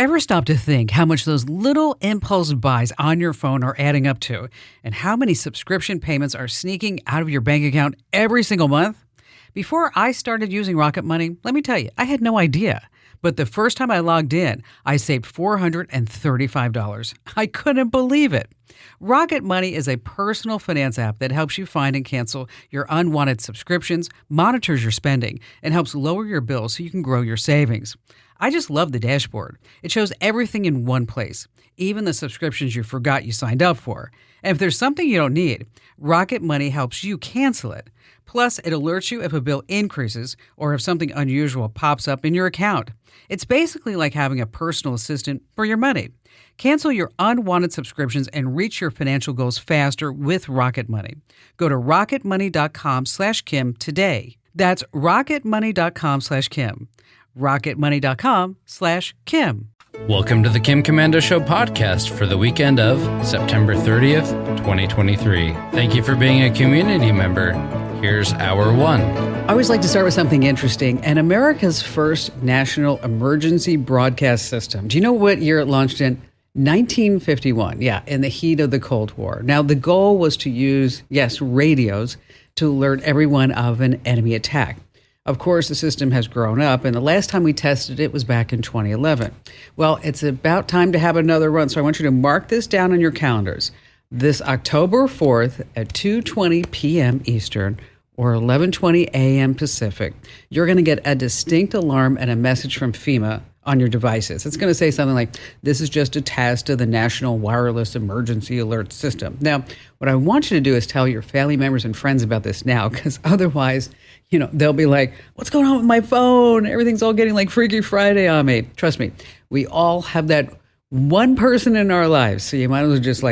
Ever stop to think how much those little impulse buys on your phone are adding up to, and how many subscription payments are sneaking out of your bank account every single month? Before I started using Rocket Money, let me tell you, I had no idea. But the first time I logged in, I saved $435. I couldn't believe it. Rocket Money is a personal finance app that helps you find and cancel your unwanted subscriptions, monitors your spending, and helps lower your bills so you can grow your savings. I just love the dashboard. It shows everything in one place, even the subscriptions you forgot you signed up for. And if there's something you don't need, Rocket Money helps you cancel it. Plus, it alerts you if a bill increases or if something unusual pops up in your account. It's basically like having a personal assistant for your money. Cancel your unwanted subscriptions and reach your financial goals faster with Rocket Money. Go to rocketmoney.com/Kim today. That's rocketmoney.com/Kim. rocketmoney.com/Kim. Welcome to the Kim Komando Show podcast for the weekend of September 30th, 2023. Thank you for being a community member. Here's hour one. I always like to start with something interesting, and America's first national emergency broadcast system. Do you know what year it launched in? 1951, in the heat of the Cold War. Now, the goal was to use, radios to alert everyone of an enemy attack. Of course, the system has grown up, and the last time we tested it was back in 2011. Well, it's about time to have another run, so I want you to mark this down on your calendars. This October 4th at 2:20 p.m. Eastern or 11:20 a.m. Pacific, you're going to get a distinct alarm and a message from FEMA on your devices. It's going to say something like, this is just a test of the National Wireless Emergency Alert System. Now, what I want you to do is tell your family members and friends about this now, because otherwise, they'll be like, what's going on with my phone? Everything's all getting like Freaky Friday on me. Trust me, we all have that one person in our lives. So you might as well just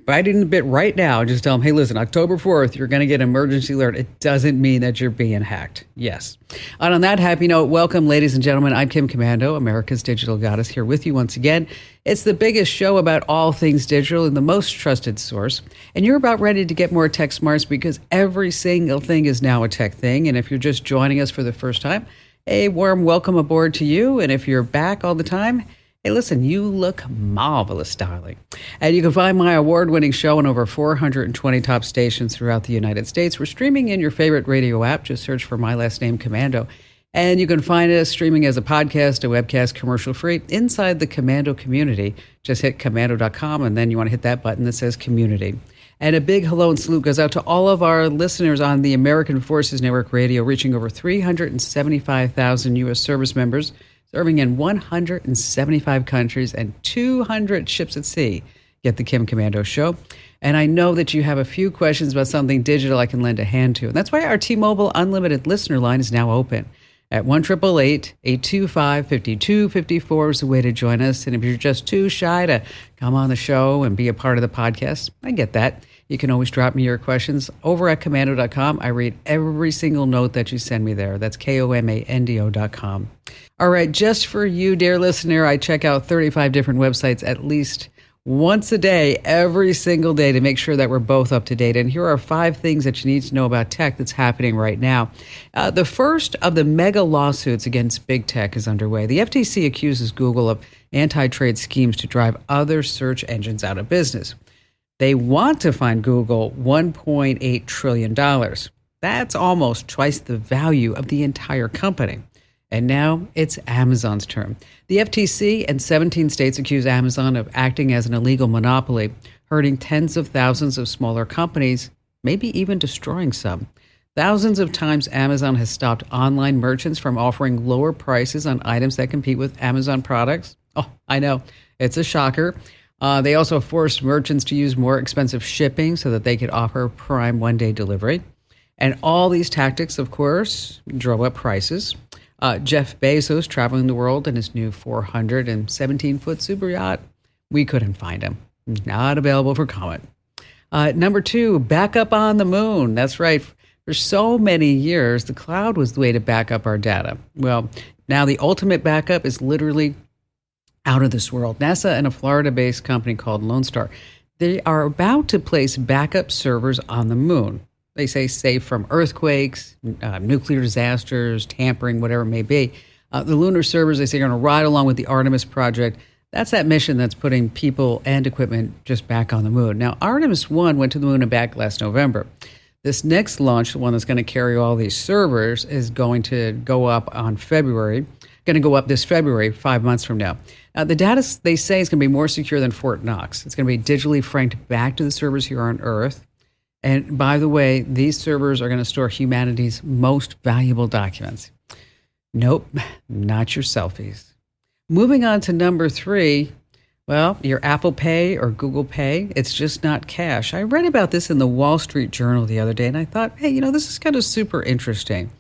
bite in a bit right now. Just tell them, hey, listen, October 4th, you're going to get an emergency alert. It doesn't mean that you're being hacked. Yes. And on that happy note, welcome, ladies and gentlemen. I'm Kim Komando, America's digital goddess, here with you once again. It's the biggest show about all things digital and the most trusted source. And you're about ready to get more tech smarts because every single thing is now a tech thing. And if you're just joining us for the first time, a warm welcome aboard to you. And if you're back all the time, hey, listen, you look marvelous, darling. And you can find my award-winning show on over 420 top stations throughout the United States. We're streaming in your favorite radio app. Just search for my last name, Komando. And you can find us streaming as a podcast, a webcast, commercial-free, inside the Komando community. Just hit komando.com, and then you want to hit that button that says community. And a big hello and salute goes out to all of our listeners on the American Forces Network Radio, reaching over 375,000 U.S. service members, serving in 175 countries and 200 ships at sea. Get the Kim Komando Show. And I know that you have a few questions about something digital I can lend a hand to. And that's why our T-Mobile Unlimited listener line is now open. At 1-888-825-5254 is the way to join us. And if you're just too shy to come on the show and be a part of the podcast, I get that. You can always drop me your questions over at komando.com. I read every single note that you send me there. That's komando.com. All right, just for you, dear listener, I check out 35 different websites at least once a day, every single day, to make sure that we're both up to date. And here are 5 things that you need to know about tech that's happening right now. The first of the mega lawsuits against big tech is underway. The FTC accuses Google of anti-trade schemes to drive other search engines out of business. They want to fine Google $1.8 trillion. That's almost twice the value of the entire company. And now it's Amazon's turn. The FTC and 17 states accuse Amazon of acting as an illegal monopoly, hurting tens of thousands of smaller companies, maybe even destroying some. Thousands of times Amazon has stopped online merchants from offering lower prices on items that compete with Amazon products. Oh, I know, it's a shocker. They also forced merchants to use more expensive shipping so that they could offer Prime one-day delivery. And all these tactics, of course, drove up prices. Jeff Bezos traveling the world in his new 417-foot super yacht. We couldn't find him. Not available for comment. Number 2, backup on the moon. That's right. For so many years, the cloud was the way to back up our data. Well, now the ultimate backup is literally out of this world. NASA and a Florida-based company called Lone Star, they are about to place backup servers on the moon. They say safe from earthquakes, nuclear disasters, tampering, whatever it may be. The lunar servers, they say, are going to ride along with the Artemis project. That's that mission that's putting people and equipment just back on the moon. Now, Artemis 1 went to the moon and back last November. This next launch, the one that's going to carry all these servers, is going to go up this February, 5 months from now. Now, the data, they say, is going to be more secure than Fort Knox. It's going to be digitally franked back to the servers here on Earth. And by the way, these servers are going to store humanity's most valuable documents. Nope, not your selfies. Moving on to number 3, well, your Apple Pay or Google Pay, it's just not cash. I read about this in the Wall Street Journal the other day, and I thought, hey, this is kind of super interesting.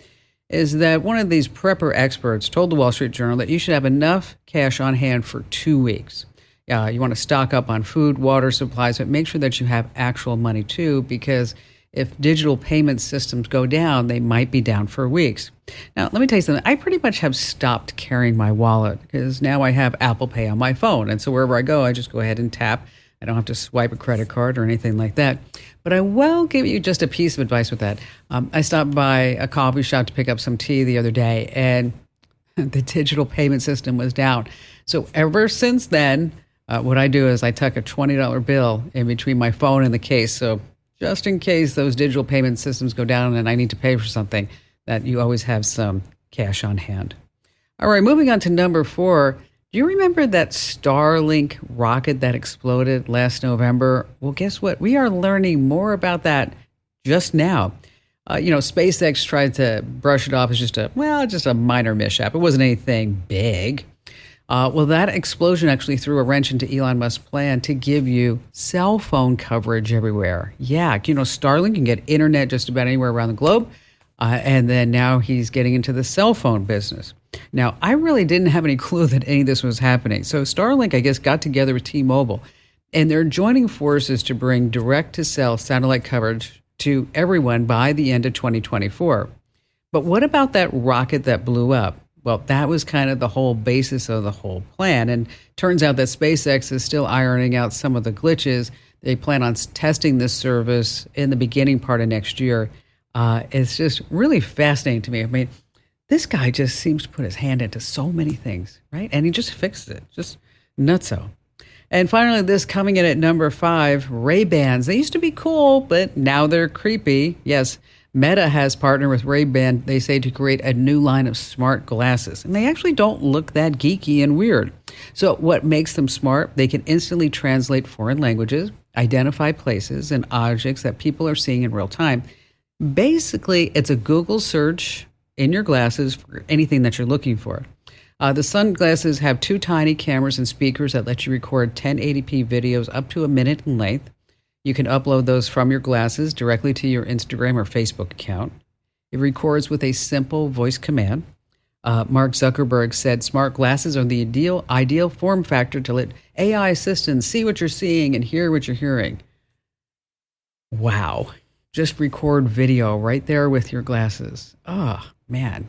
Is that one of these prepper experts told the Wall Street Journal that you should have enough cash on hand for 2 weeks. You want to stock up on food, water, supplies, but make sure that you have actual money too, because if digital payment systems go down, they might be down for weeks. Now, let me tell you something. I pretty much have stopped carrying my wallet because now I have Apple Pay on my phone. And so wherever I go, I just go ahead and tap. I don't have to swipe a credit card or anything like that. But I will give you just a piece of advice with that. I stopped by a coffee shop to pick up some tea the other day, and the digital payment system was down. So ever since then, what I do is I tuck a $20 bill in between my phone and the case. So just in case those digital payment systems go down and I need to pay for something, that you always have some cash on hand. All right, moving on to number 4. Do you remember that Starlink rocket that exploded last November? Well, guess what? We are learning more about that just now. SpaceX tried to brush it off as just a minor mishap. It wasn't anything big. Well, that explosion actually threw a wrench into Elon Musk's plan to give you cell phone coverage everywhere. Yeah, Starlink can get internet just about anywhere around the globe. And then now he's getting into the cell phone business. Now, I really didn't have any clue that any of this was happening. So Starlink, I guess, got together with T-Mobile, and they're joining forces to bring direct-to-cell satellite coverage to everyone by the end of 2024. But what about that rocket that blew up? Well, that was kind of the whole basis of the whole plan. And turns out that SpaceX is still ironing out some of the glitches. They plan on testing this service in the beginning part of next year. It's just really fascinating to me. I mean, this guy just seems to put his hand into so many things, right? And he just fixed it. Just nutso. And finally, this coming in at number 5, Ray-Bans. They used to be cool, but now they're creepy. Yes, Meta has partnered with Ray-Ban, they say, to create a new line of smart glasses. And they actually don't look that geeky and weird. So what makes them smart? They can instantly translate foreign languages, identify places and objects that people are seeing in real time. Basically, it's a Google search in your glasses for anything that you're looking for. The sunglasses have 2 tiny cameras and speakers that let you record 1080p videos up to a minute in length. You can upload those from your glasses directly to your Instagram or Facebook account. It records with a simple voice command. Mark Zuckerberg said smart glasses are the ideal form factor to let AI assistants see what you're seeing and hear what you're hearing. Wow. Just record video right there with your glasses. Oh, man,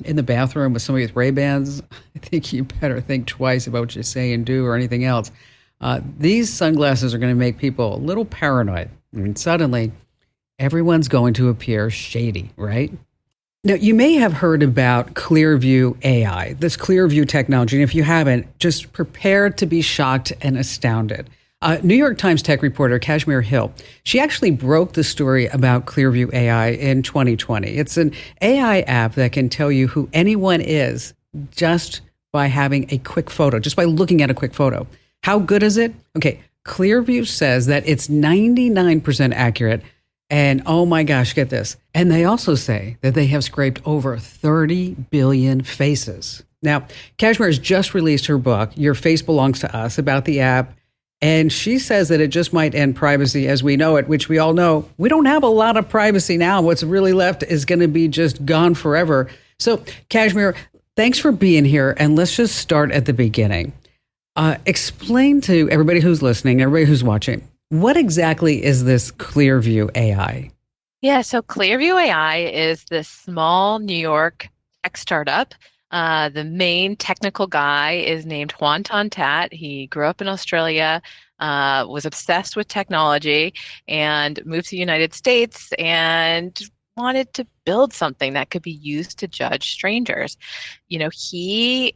in the bathroom with somebody with Ray-Bans, I think you better think twice about what you say and do or anything else. These sunglasses are going to make people a little paranoid. I mean, suddenly, everyone's going to appear shady, right? Now, you may have heard about Clearview AI, this Clearview technology. And if you haven't, just prepare to be shocked and astounded. New York Times tech reporter Kashmir Hill, she actually broke the story about Clearview AI in 2020. It's an AI app that can tell you who anyone is just by having a quick photo, just by looking at a quick photo. How good is it? Okay, Clearview says that it's 99% accurate. And oh my gosh, get this. And they also say that they have scraped over 30 billion faces. Now, Kashmir has just released her book, Your Face Belongs to Us, about the app. And she says that it just might end privacy as we know it, which we all know. We don't have a lot of privacy now. What's really left is going to be just gone forever. So, Kashmir, thanks for being here. And let's just start at the beginning. Explain to everybody who's listening, everybody who's watching, what exactly is this Clearview AI? Yeah, so Clearview AI is this small New York tech startup. The main technical guy is named Hoan Ton-Tat. He grew up in Australia, was obsessed with technology, and moved to the United States and wanted to build something that could be used to judge strangers. He,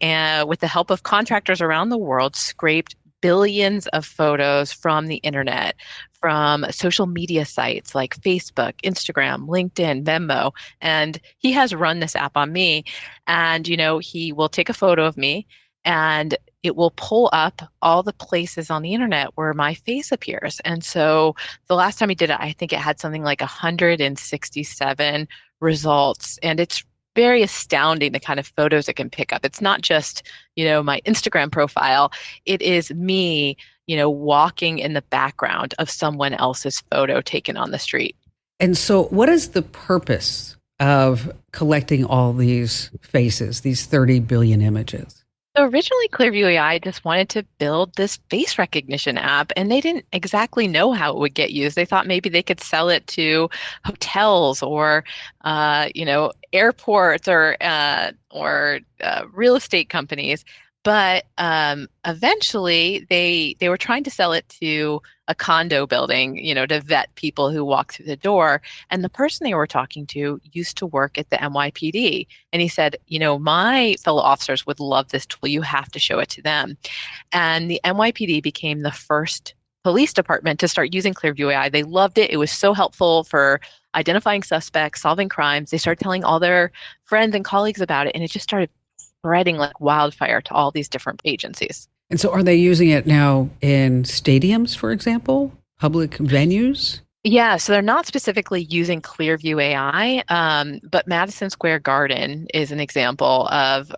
with the help of contractors around the world, scraped billions of photos from the internet, from social media sites like Facebook, Instagram, LinkedIn, Venmo. And he has run this app on me. And, he will take a photo of me and it will pull up all the places on the internet where my face appears. And so the last time he did it, I think it had something like 167 results. And it's very astounding the kind of photos it can pick up. It's not just, my Instagram profile. It is me, walking in the background of someone else's photo taken on the street. And so what is the purpose of collecting all these faces, these 30 billion images? So originally, Clearview AI just wanted to build this face recognition app, and they didn't exactly know how it would get used. They thought maybe they could sell it to hotels or, airports or real estate companies. But eventually, they were trying to sell it to a condo building, to vet people who walk through the door. And the person they were talking to used to work at the NYPD. And he said, my fellow officers would love this tool. You have to show it to them. And the NYPD became the first police department to start using Clearview AI. They loved it. It was so helpful for identifying suspects, solving crimes. They started telling all their friends and colleagues about it. And it just started spreading like wildfire to all these different agencies. And so are they using it now in stadiums, for example, public venues? Yeah, so they're not specifically using Clearview AI, but Madison Square Garden is an example of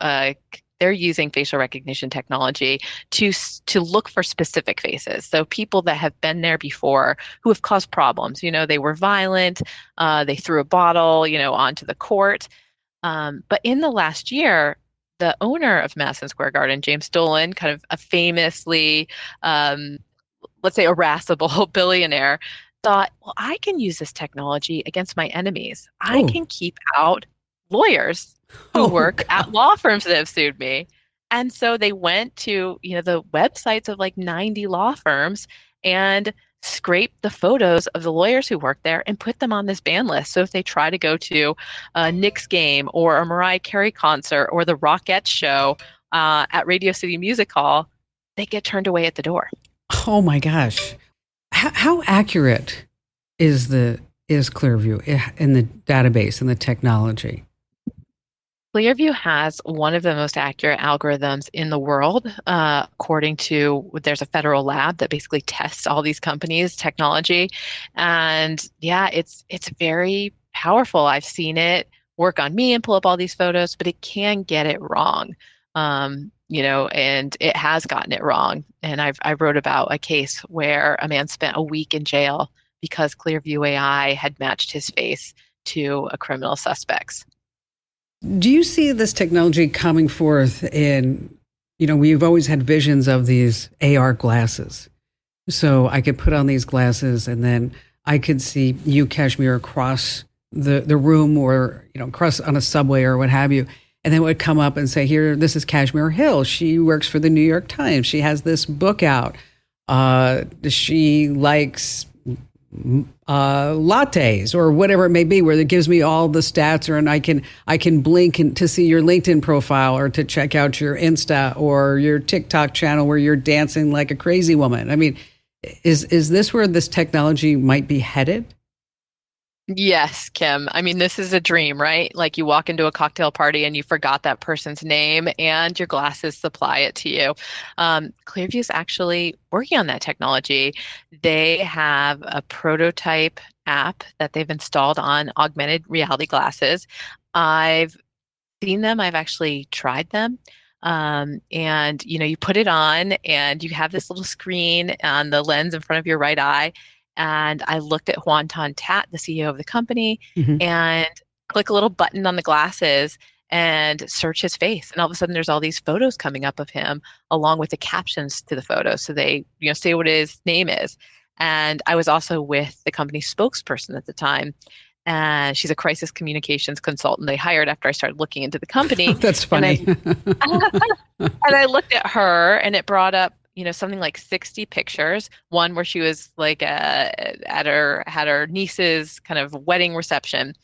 they're using facial recognition technology to look for specific faces. So people that have been there before who have caused problems. They were violent, they threw a bottle, onto the court. But in the last year, the owner of Madison Square Garden, James Dolan, kind of a famously, let's say, irascible billionaire, thought, well, I can use this technology against my enemies. I can keep out lawyers who work at law firms that have sued me. And so they went to, the websites of like 90 law firms and scrape the photos of the lawyers who work there and put them on this ban list. So if they try to go to a Knicks game or a Mariah Carey concert or the Rockettes show at Radio City Music Hall, they get turned away at the door. Oh my gosh. How accurate is Clearview in the database and the technology? Clearview has one of the most accurate algorithms in the world, according to, there's a federal lab that basically tests all these companies' technology. And yeah, it's very powerful. I've seen it work on me and pull up all these photos, but it can get it wrong. And it has gotten it wrong. And I wrote about a case where a man spent a week in jail because Clearview AI had matched his face to a criminal suspect's. Do you see this technology coming forth in, we've always had visions of these AR glasses. So I could put on these glasses and then I could see you, Kashmir, across the room or, across on a subway or what have you. And then it would come up and say, here, this is Kashmir Hill. She works for the New York Times. She has this book out. She likes lattes or whatever it may be, where it gives me all the stats, and I can blink to see your LinkedIn profile or to check out your Insta or your TikTok channel where you're dancing like a crazy woman. I mean, is this where this technology might be headed? Yes, Kim. I mean, this is a dream, right? Like you walk into a cocktail party and you forgot that person's name and your glasses supply it to you. Clearview is actually working on that technology. They have a prototype app that they've installed on augmented reality glasses. I've seen them. I've actually tried them. And you put it on and you have this little screen on the lens in front of your right eye. And I looked at Hoan Ton-That, the CEO of the company, and click a little button on the glasses and search his face. And all of a sudden there's all these photos coming up of him along with the captions to the photos. So they, say what his name is. And I was also with the company's spokesperson at the time. And she's a crisis communications consultant they hired after I started looking into the company. That's funny. And I looked at her and it brought up something like 60 pictures. One where she was like had her niece's kind of wedding reception.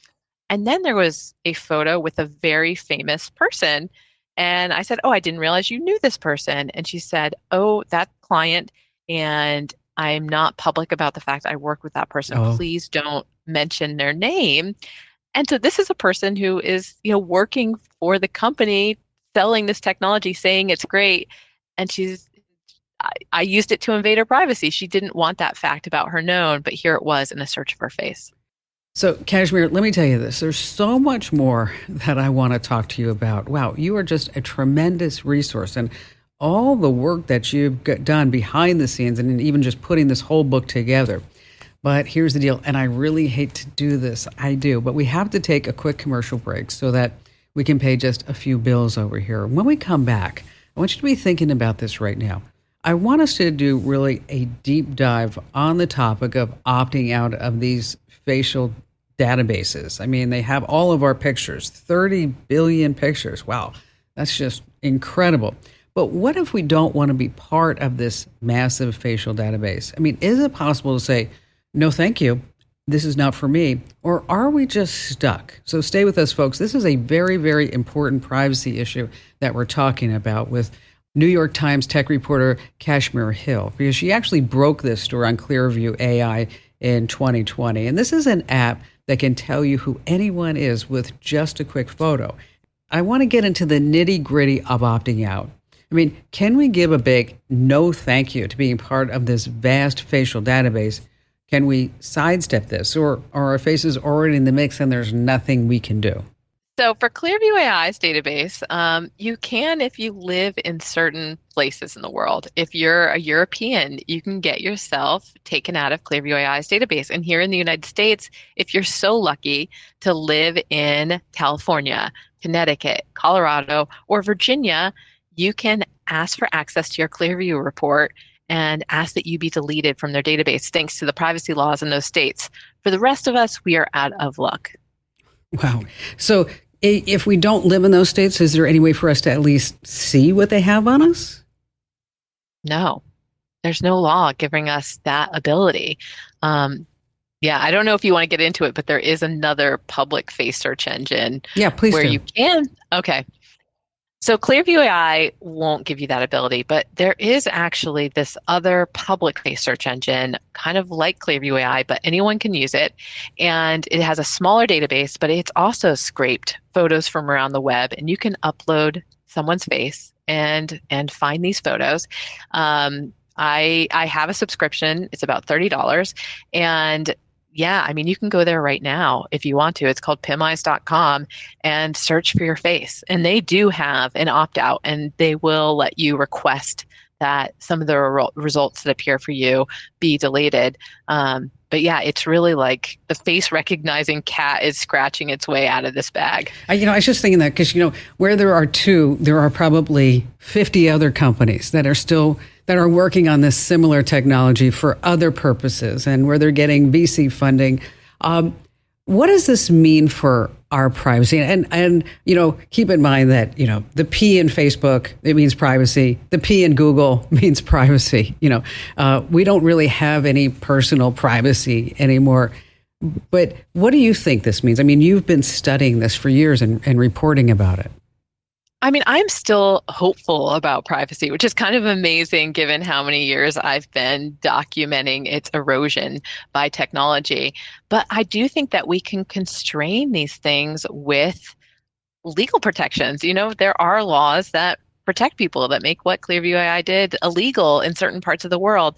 And then there was a photo with a very famous person. And I said, "Oh, I didn't realize you knew this person." And she said, "Oh, that client, and I'm not public about the fact I work with that person. Oh, Please don't mention their name." And so this is a person who is, working for the company, selling this technology, saying it's great. And I used it to invade her privacy. She didn't want that fact about her known, but here it was in a search of her face. so Kashmir, let me tell you this. There's so much more that I want to talk to you about. Wow, you are just a tremendous resource. And all the work that you've done behind the scenes and even just putting this whole book together. But here's the deal, and I really hate to do this. I do, but we have to take a quick commercial break so that we can pay just a few bills over here. When we come back, I want you to be thinking about this right now. I want us to do really a deep dive on the topic of opting out of these facial databases. I mean, they have all of our pictures, 30 billion pictures. Wow, that's just incredible. But what if we don't want to be part of this massive facial database? I mean, is it possible to say, no, thank you, this is not for me? Or are we just stuck? So stay with us, folks. This is a very, very important privacy issue that we're talking about with New York Times tech reporter Kashmir Hill, because she actually broke this story on Clearview AI in 2020. And this is an app that can tell you who anyone is with just a quick photo. I want to get into the nitty gritty of opting out. I mean, can we give a big no thank you to being part of this vast facial database? Can we sidestep this, or are our faces already in the mix and there's nothing we can do? So for Clearview AI's database, you can if you live in certain places in the world. If you're a European, you can get yourself taken out of Clearview AI's database. And here in the United States, if you're so lucky to live in California, Connecticut, Colorado, or Virginia, you can ask for access to your Clearview report and ask that you be deleted from their database thanks to the privacy laws in those states. For the rest of us, we are out of luck. Wow. So if we don't live in those states, is there any way for us to at least see what they have on us? No, there's no law giving us that ability. Yeah, I don't know if you want to get into it, but there is another public face search engine Yeah, please where do. you can. Okay. So Clearview AI won't give you that ability, but there is actually this other public face search engine, kind of like Clearview AI, but anyone can use it. And it has a smaller database, but it's also scraped photos from around the web, and you can upload someone's face and find these photos. I have a subscription. It's about $30. And yeah, I mean, you can go there right now if you want to. It's called PimEyes.com and search for your face. And they do have an opt-out, and they will let you request that some of the results that appear for you be deleted. But yeah, it's really like the face recognizing cat is scratching its way out of this bag. I was just thinking that because, where there are two, there are probably 50 other companies that are working on this similar technology for other purposes and where they're getting VC funding. What does this mean for our privacy? And keep in mind that, the P in Facebook, it means privacy. The P in Google means privacy. We don't really have any personal privacy anymore. But what do you think this means? I mean, you've been studying this for years and reporting about it. I mean, I'm still hopeful about privacy, which is kind of amazing given how many years I've been documenting its erosion by technology. But I do think that we can constrain these things with legal protections. There are laws that protect people, that make what Clearview AI did illegal in certain parts of the world.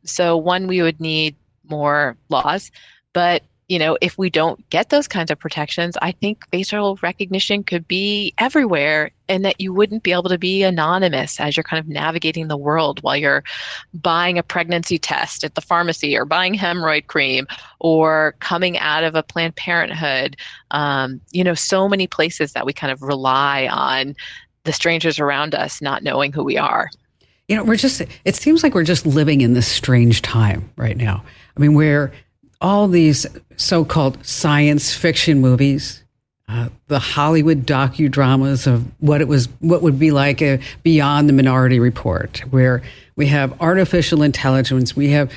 So one, we would need more laws. But if we don't get those kinds of protections, I think facial recognition could be everywhere, and that you wouldn't be able to be anonymous as you're kind of navigating the world while you're buying a pregnancy test at the pharmacy, or buying hemorrhoid cream, or coming out of a Planned Parenthood. So many places that we kind of rely on the strangers around us not knowing who we are. It seems like we're just living in this strange time right now. I mean, where all these so-called science fiction movies, the Hollywood docudramas of what would be like beyond the Minority Report, where we have artificial intelligence, we have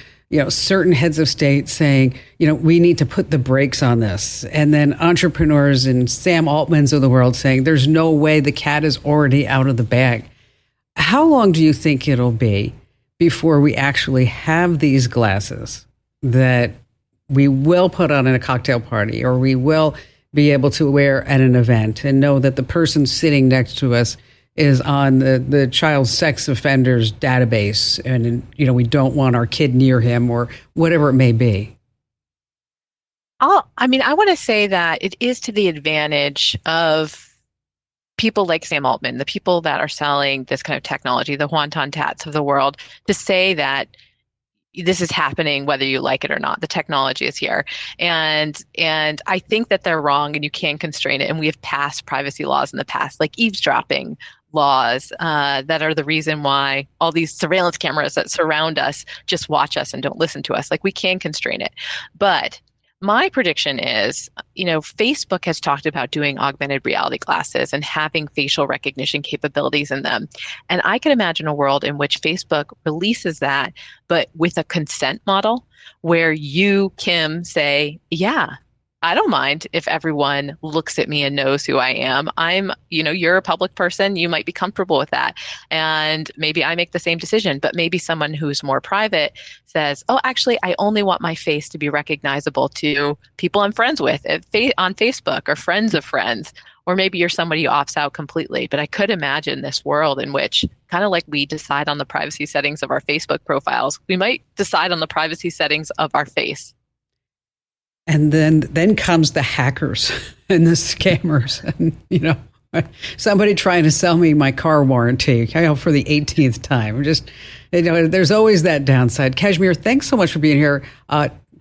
certain heads of state saying, we need to put the brakes on this. And then entrepreneurs and Sam Altmans of the world saying, there's no way, the cat is already out of the bag. How long do you think it'll be before we actually have these glasses that we will put on at a cocktail party, or we will be able to wear at an event and know that the person sitting next to us is on the child sex offenders database, and we don't want our kid near him, or whatever it may be? I want to say that it is to the advantage of people like Sam Altman, the people that are selling this kind of technology, the Wonton Tats of the world, to say that this is happening whether you like it or not. The technology is here. And I think that they're wrong, and you can constrain it. And we have passed privacy laws in the past, like eavesdropping laws, that are the reason why all these surveillance cameras that surround us just watch us and don't listen to us. Like, we can constrain it. But my prediction is, Facebook has talked about doing augmented reality glasses and having facial recognition capabilities in them. And I can imagine a world in which Facebook releases that, but with a consent model where you, Kim, say, yeah, I don't mind if everyone looks at me and knows who I am. You're a public person. You might be comfortable with that. And maybe I make the same decision, but maybe someone who's more private says, oh, actually, I only want my face to be recognizable to people I'm friends with on Facebook, or friends of friends. Or maybe you're somebody who opts out completely. But I could imagine this world in which, kind of like we decide on the privacy settings of our Facebook profiles, we might decide on the privacy settings of our face. And then comes the hackers and the scammers, and somebody trying to sell me my car warranty for the 18th time. There's always that downside. Kashmir, thanks so much for being here.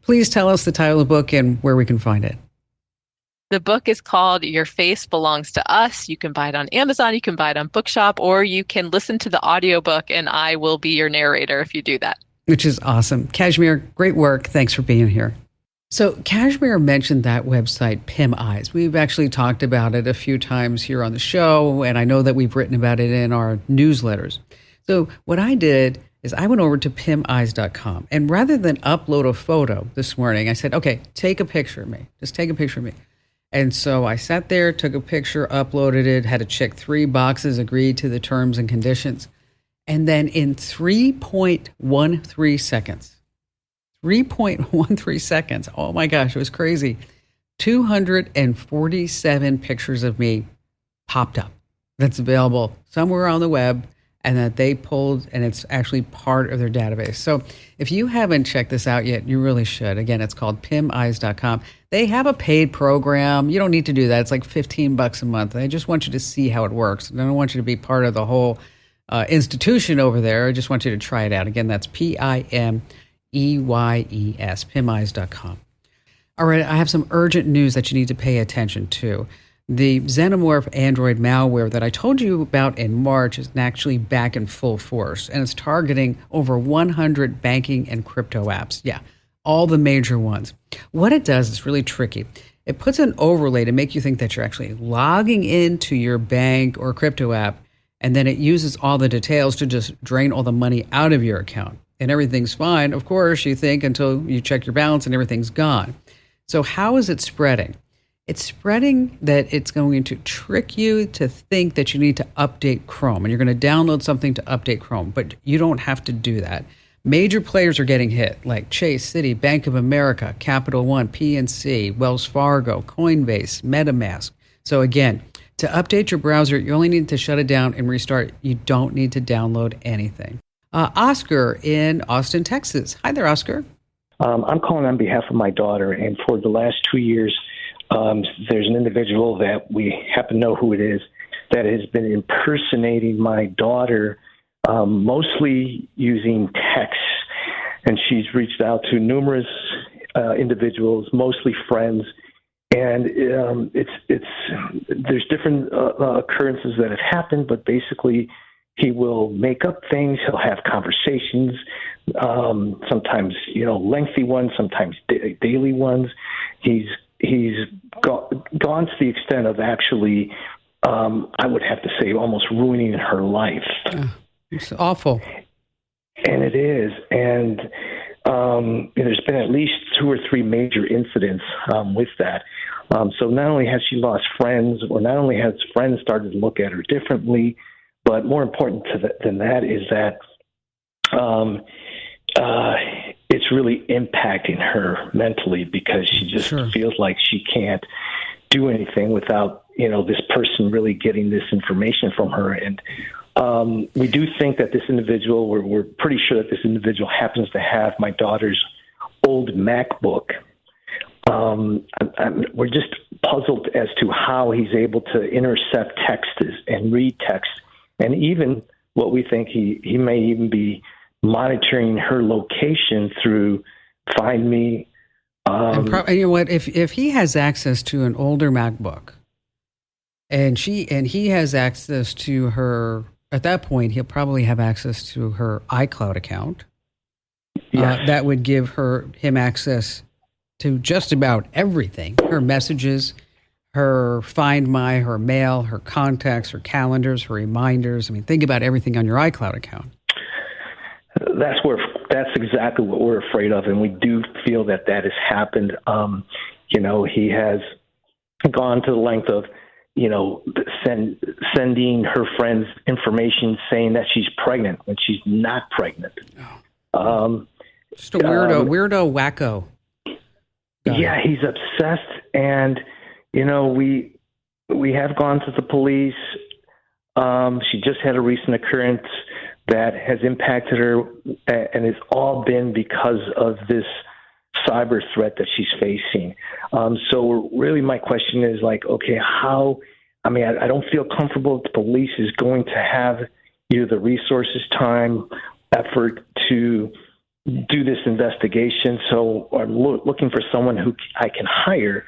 Please tell us the title of the book and where we can find it. The book is called Your Face Belongs to Us. You can buy it on Amazon, you can buy it on Bookshop, or you can listen to the audiobook, and I will be your narrator if you do that. Which is awesome. Kashmir, great work. Thanks for being here. So Kashmir mentioned that website, Pim Eyes. We've actually talked about it a few times here on the show, and I know that we've written about it in our newsletters. So what I did is I went over to pimeyes.com, and rather than upload a photo this morning, I said, okay, take a picture of me. Just take a picture of me. And so I sat there, took a picture, uploaded it, had to check 3 boxes, agreed to the terms and conditions. And then in 3.13 seconds, 3.13 seconds. Oh my gosh, it was crazy. 247 pictures of me popped up. That's available somewhere on the web, and that they pulled, and it's actually part of their database. So if you haven't checked this out yet, you really should. Again, it's called pimeyes.com. They have a paid program. You don't need to do that. It's like $15 a month. I just want you to see how it works. I don't want you to be part of the whole institution over there. I just want you to try it out. Again, that's PIMEYES, pimeyes.com. All right, I have some urgent news that you need to pay attention to. The Xenomorph Android malware that I told you about in March is actually back in full force, and it's targeting over 100 banking and crypto apps. Yeah, all the major ones. What it does is really tricky. It puts an overlay to make you think that you're actually logging into your bank or crypto app, and then it uses all the details to just drain all the money out of your account. And everything's fine, of course, you think, until you check your balance and everything's gone. So how is it spreading? It's spreading that it's going to trick you to think that you need to update Chrome, and you're going to download something to update Chrome, but you don't have to do that. Major players are getting hit, like Chase, Citi, Bank of America, Capital One, PNC, Wells Fargo, Coinbase, MetaMask. So again, to update your browser, you only need to shut it down and restart. You don't need to download anything. Oscar in Austin, Texas. Hi there, Oscar. I'm calling on behalf of my daughter, and for the last 2 years, there's an individual that we happen to know who it is that has been impersonating my daughter, mostly using text. And she's reached out to numerous individuals, mostly friends, and there's different occurrences that have happened, but basically he will make up things. He'll have conversations, sometimes lengthy ones, sometimes daily ones. He's gone to the extent of actually, I would have to say, almost ruining her life. It's awful. And it is. And there's been at least 2 or 3 major incidents with that. So not only has she lost friends, or not only has friends started to look at her differently, but more important than that is that it's really impacting her mentally, because she just feels like she can't do anything without, this person really getting this information from her. And we do think that this individual, we're pretty sure that this individual happens to have my daughter's old MacBook. We're just puzzled as to how he's able to intercept texts and read text, and even what we think he may even be monitoring her location through Find Me. And you know what? If he has access to an older MacBook, and he has access to her, at that point he'll probably have access to her iCloud account. Yes. That would give him access to just about everything: her messages, her Find My, her mail, her contacts, her calendars, her reminders. I mean, think about everything on your iCloud account. That's exactly what we're afraid of, and we do feel that has happened. He has gone to the length of, sending her friends information saying that she's pregnant when she's not pregnant. Just a weirdo wacko. Yeah, he's obsessed, and we have gone to the police. She just had a recent occurrence that has impacted her, and it's all been because of this cyber threat that she's facing. So really my question is okay, I don't feel comfortable that the police is going to have either the resources, time, effort to do this investigation. So I'm looking for someone who I can hire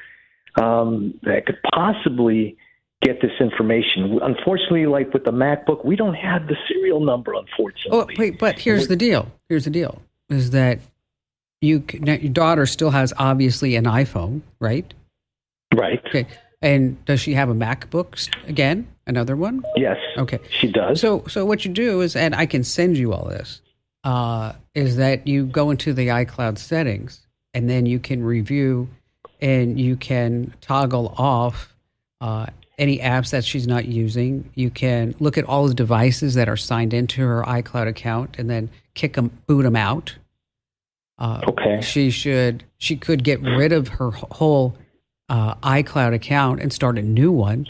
that could possibly get this information. Unfortunately, like with the MacBook, we don't have the serial number, unfortunately. Oh, wait, but here's the deal. Is that your daughter still has, obviously, an iPhone, right? Right. Okay. And does she have a MacBook again? Another one? Yes. Okay. She does. So what you do is, and I can send you all this, is that you go into the iCloud settings, and then you can review, and you can toggle off any apps that she's not using. You can look at all the devices that are signed into her iCloud account, and then boot them out. Okay. She could get rid of her whole iCloud account and start a new one,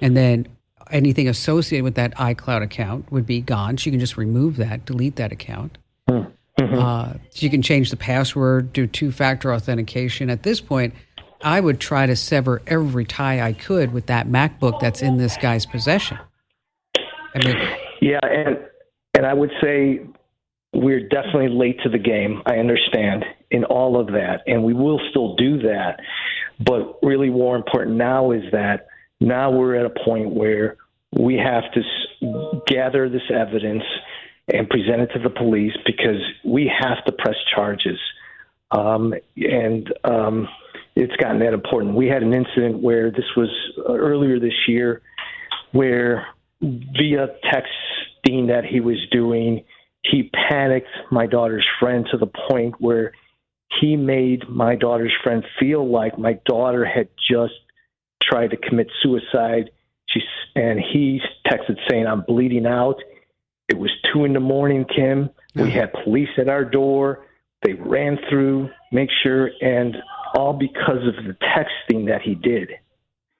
and then anything associated with that iCloud account would be gone. She can just remove that, delete that account. Mm-hmm. She can change the password, do 2-factor authentication. At this point, I would try to sever every tie I could with that MacBook that's in this guy's possession. Yeah, and I would say we're definitely late to the game. I understand in all of that, and we will still do that. But really more important now is that now we're at a point where we have to gather this evidence and present it to the police, because we have to press charges. It's gotten that important. We had an incident where this was earlier this year, where via texting that he was doing, he panicked my daughter's friend to the point where he made my daughter's friend feel like my daughter had just tried to commit suicide. And he texted saying, "I'm bleeding out." It was 2 a.m, Kim. We had police at our door. They ran through, make sure, and all because of the texting that he did.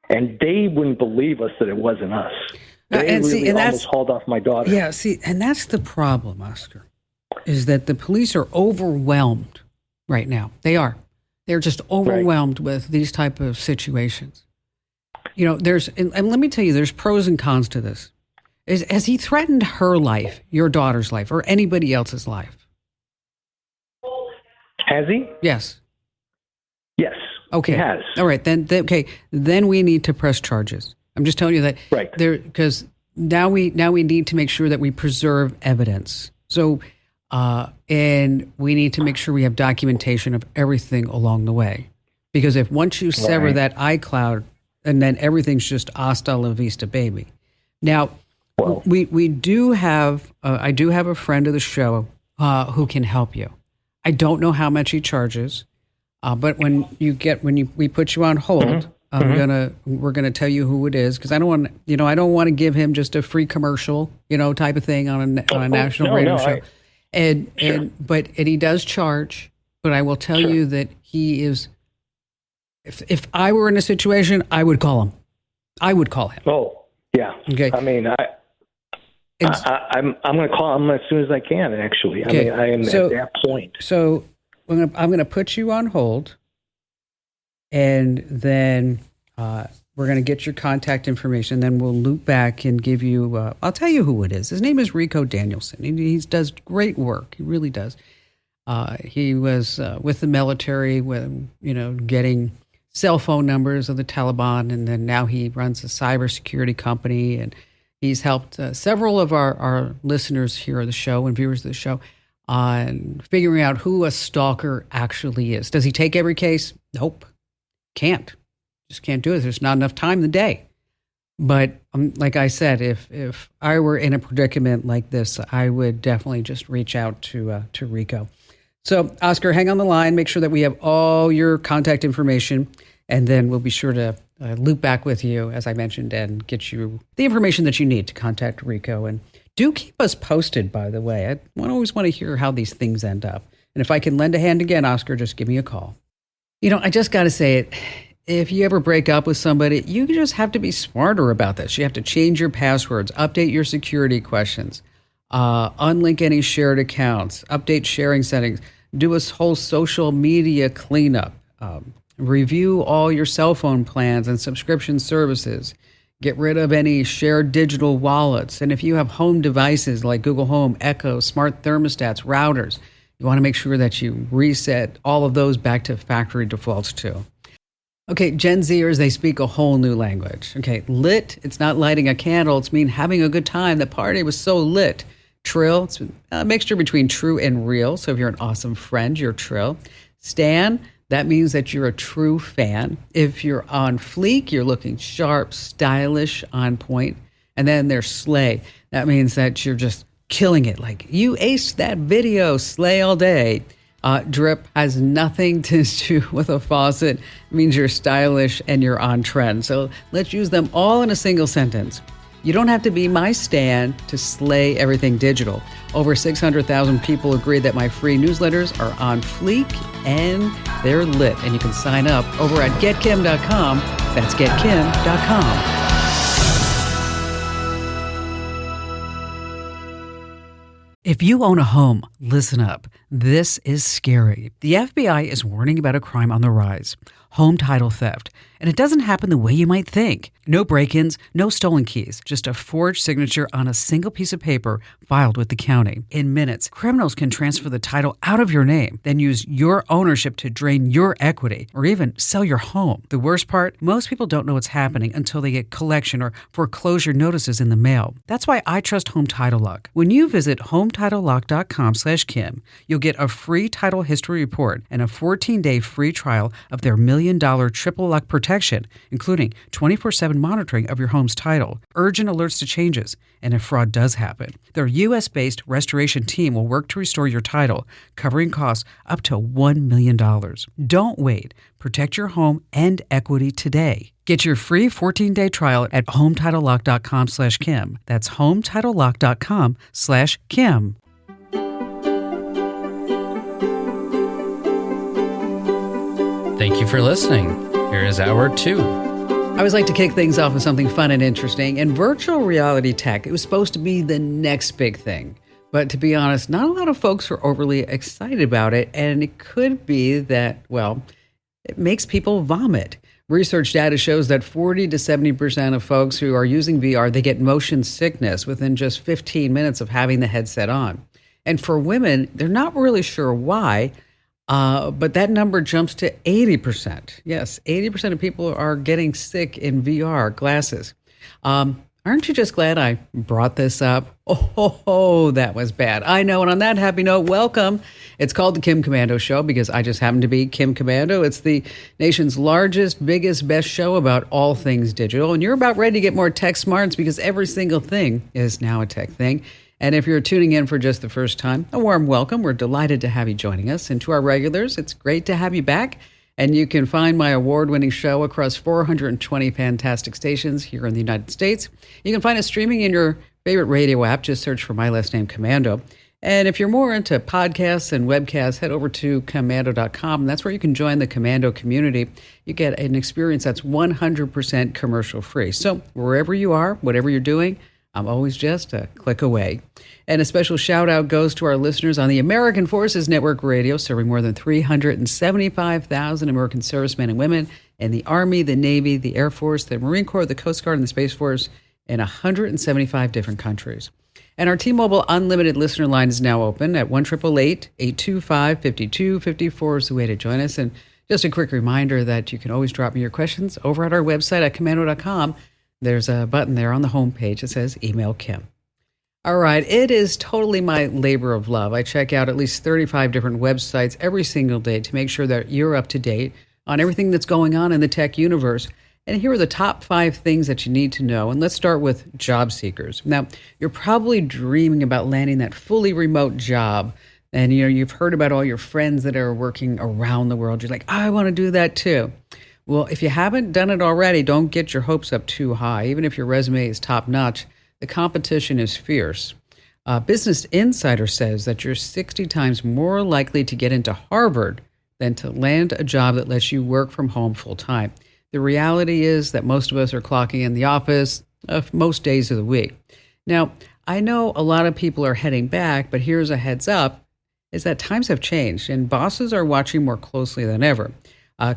And they wouldn't believe us that it wasn't us. They almost hauled off my daughter. Yeah, and that's the problem, Oscar, is that the police are overwhelmed right now. They are. They're just overwhelmed with these type of situations. And let me tell you, there's pros and cons to this. Has he threatened her life, your daughter's life, or anybody else's life? Has he? Yes. Yes. Okay. He has. All right. Then we need to press charges. I'm just telling you that. Right. Because now we need to make sure that we preserve evidence. So, and we need to make sure we have documentation of everything along the way. Because if once you sever that iCloud, and then everything's just hasta la vista, baby. Now, we do have, I do have a friend of the show who can help you. I don't know how much he charges, but when we put you on hold, we're gonna tell you who it is, because I don't want to give him just a free commercial, type of thing on a national radio show. And he does charge, but I will tell you that he is. If I were in a situation, I would call him. I would call him. Oh, yeah. Okay. I mean, I'm going to call him as soon as I can. Actually, okay. I am at that point. So I'm going to put you on hold, and then we're going to get your contact information. Then we'll loop back and give you. I'll tell you who it is. His name is Rico Danielson. He does great work. He really does. He was with the military, getting cell phone numbers of the Taliban, and then now he runs a cybersecurity company, and he's helped several of our listeners here on the show and viewers of the show on figuring out who a stalker actually is. Does he take every case? Nope. Can't. Just can't do it. There's not enough time in the day. But like I said, if I were in a predicament like this, I would definitely just reach out to Rico. So, Oscar, hang on the line. Make sure that we have all your contact information, and then we'll be sure to loop back with you, as I mentioned, and get you the information that you need to contact Rico. And do keep us posted, by the way. I always want to hear how these things end up. And if I can lend a hand again, Oscar, just give me a call. I just got to say it. If you ever break up with somebody, you just have to be smarter about this. You have to change your passwords, update your security questions, unlink any shared accounts, update sharing settings, do a whole social media cleanup, review all your cell phone plans and subscription services, get rid of any shared digital wallets. And if you have home devices like Google Home, Echo, smart thermostats, routers, you want to make sure that you reset all of those back to factory defaults too. Okay, Gen Zers, they speak a whole new language. Okay, lit, it's not lighting a candle, it's mean having a good time. The party was so lit. Trill, it's a mixture between true and real. So if you're an awesome friend, you're trill. Stan, that means that you're a true fan. If you're on fleek, you're looking sharp, stylish, on point. And then there's slay. That means that you're just killing it. Like, you aced that video, slay all day. Drip has nothing to do with a faucet. It means you're stylish and you're on trend. So let's use them all in a single sentence. You don't have to be my stan to slay everything digital. Over 600,000 people agree that my free newsletters are on fleek and they're lit. And you can sign up over at getkim.com. That's getkim.com. If you own a home, listen up. This is scary. The FBI is warning about a crime on the rise, home title theft. And it doesn't happen the way you might think. No break-ins, no stolen keys, just a forged signature on a single piece of paper filed with the county. In minutes, criminals can transfer the title out of your name, then use your ownership to drain your equity or even sell your home. The worst part, most people don't know what's happening until they get collection or foreclosure notices in the mail. That's why I trust Home Title Lock. When you visit HometitleLock.com/Kim, you'll get a free title history report and a 14-day free trial of their $1 million triple lock protection, including 24/7 monitoring of your home's title, urgent alerts to changes, and if fraud does happen. Their U.S.-based restoration team will work to restore your title, covering costs up to $1 million. Don't wait. Protect your home and equity today. Get your free 14-day trial at HometitleLock.com/Kim. That's HometitleLock.com/Kim. Thank you for listening. Here is Hour 2. I always like to kick things off with something fun and interesting. And virtual reality tech, it was supposed to be the next big thing. But to be honest, not a lot of folks are overly excited about it. And it could be that, well, it makes people vomit. Research data shows that 40 to 70% of folks who are using VR, they get motion sickness within just 15 minutes of having the headset on. And for women, they're not really sure why. But that number jumps to 80%. Yes, 80% of people are getting sick in VR glasses. Aren't you just glad I brought this up? Oh, that was bad. I know. And on that happy note, welcome. It's called the Kim Komando Show because I just happen to be Kim Komando. It's the nation's largest, biggest, best show about all things digital. And you're about ready to get more tech smarts because every single thing is now a tech thing. And if you're tuning in for just the first time, a warm welcome. We're delighted to have you joining us. And to our regulars, it's great to have you back. And you can find my award-winning show across 420 fantastic stations here in the United States. You can find us streaming in your favorite radio app. Just search for my last name, Komando. And if you're more into podcasts and webcasts, head over to komando.com. That's where you can join the Komando community. You get an experience that's 100% commercial free. So wherever you are, whatever you're doing, I'm always just a click away. And a special shout out goes to our listeners on the American Forces Network Radio, serving more than 375,000 American servicemen and women in the Army, the Navy, the Air Force, the Marine Corps, the Coast Guard, and the Space Force in 175 different countries. And our T-Mobile Unlimited listener line is now open at 1-888-825-5254 is the way to join us. And just a quick reminder that you can always drop me your questions over at our website at komando.com. There's a button there on the homepage that says Email Kim. All right, it is totally my labor of love. I check out at least 35 different websites every single day to make sure that you're up to date on everything that's going on in the tech universe. And here are the top 5 things that you need to know. And let's start with job seekers. Now, you're probably dreaming about landing that fully remote job. And you've heard about all your friends that are working around the world. You're like, I want to do that too. Well, if you haven't done it already, don't get your hopes up too high. Even if your resume is top notch, the competition is fierce. Business Insider says that you're 60 times more likely to get into Harvard than to land a job that lets you work from home full time. The reality is that most of us are clocking in the office most days of the week. Now, I know a lot of people are heading back, but here's a heads up, is that times have changed and bosses are watching more closely than ever.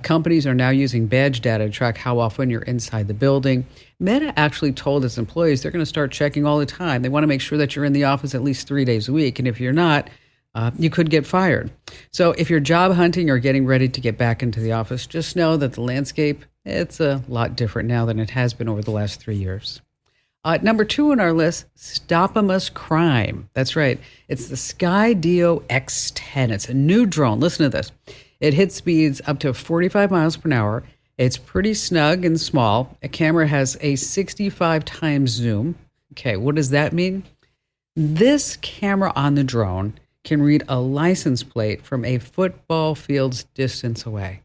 Companies are now using badge data to track how often you're inside the building. Meta actually told its employees they're going to start checking all the time. They want to make sure that you're in the office at least 3 days a week. And if you're not, you could get fired. So if you're job hunting or getting ready to get back into the office, just know that the landscape, it's a lot different now than it has been over the last 3 years. Number 2 on our list, Stopamus Crime. That's right. It's the Skydio X10. It's a new drone. Listen to this. It hits speeds up to 45 miles per hour. It's pretty snug and small. A camera has a 65 times zoom. Okay, what does that mean? This camera on the drone can read a license plate from a football field's distance away.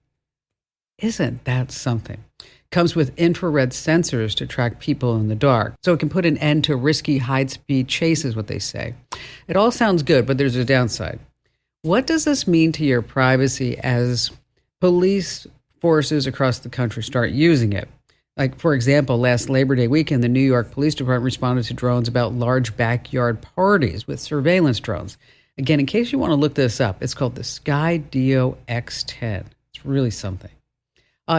Isn't that something? Comes with infrared sensors to track people in the dark, so it can put an end to risky high-speed chases, what they say. It all sounds good, but there's a downside. What does this mean to your privacy as police forces across the country start using it? Like, for example, last Labor Day weekend, the New York Police Department responded to drones about large backyard parties with surveillance drones. Again, in case you want to look this up, it's called the Skydio X10. It's really something.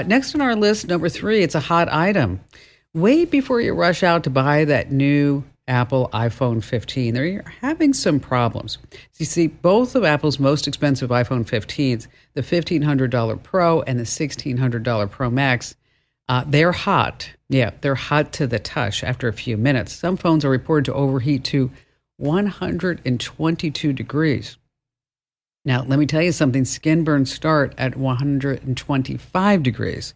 Next on our list, number 3, it's a hot item. Wait before you rush out to buy that new Apple iPhone 15. They're having some problems. You see, both of Apple's most expensive iPhone 15s, the $1,500 Pro and the $1,600 Pro Max, they're hot. Yeah, they're hot to the touch after a few minutes. Some phones are reported to overheat to 122 degrees. Now, let me tell you something. Skin burns start at 125 degrees.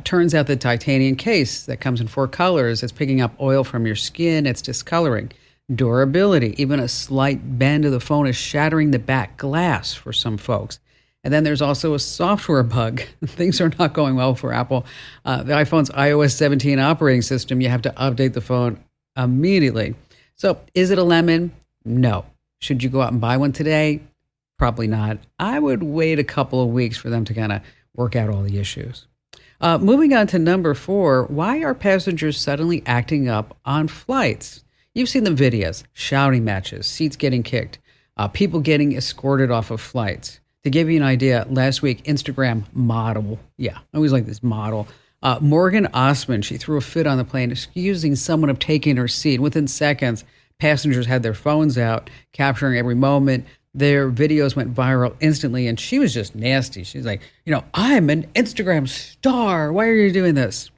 Turns out the titanium case that comes in 4 colors, it's picking up oil from your skin, it's discoloring. Durability, even a slight bend of the phone is shattering the back glass for some folks. And then there's also a software bug. Things are not going well for Apple. The iPhone's iOS 17 operating system, you have to update the phone immediately. So is it a lemon? No. Should you go out and buy one today? Probably not. I would wait a couple of weeks for them to kind of work out all the issues. Moving on to number 4, why are passengers suddenly acting up on flights? You've seen the videos, shouting matches, seats getting kicked, people getting escorted off of flights. To give you an idea, last week, Instagram model, I always like this model, Morgan Osman, she threw a fit on the plane, excusing someone of taking her seat. Within seconds, passengers had their phones out, capturing every moment. Their videos went viral instantly, and she was just nasty. She's like, I'm an Instagram star. Why are you doing this?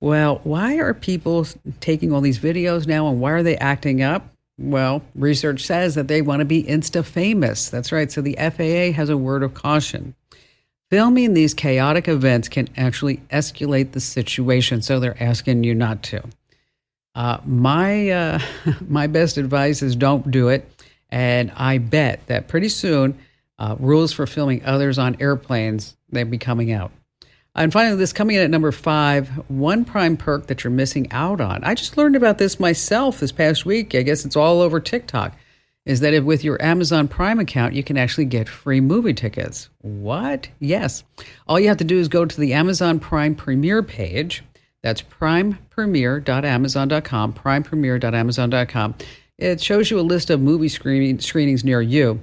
Well, why are people taking all these videos now, and why are they acting up? Well, research says that they want to be Insta famous. That's right. So the FAA has a word of caution. Filming these chaotic events can actually escalate the situation, so they're asking you not to. My my best advice is don't do it. And I bet that pretty soon, rules for filming others on airplanes, they'll be coming out. And finally, this coming in at number 5, one Prime perk that you're missing out on. I just learned about this myself this past week. I guess it's all over TikTok. Is that if with your Amazon Prime account, you can actually get free movie tickets. What? Yes. All you have to do is go to the Amazon Prime Premiere page. That's primepremiere.amazon.com, primepremiere.amazon.com. It shows you a list of movie screenings near you.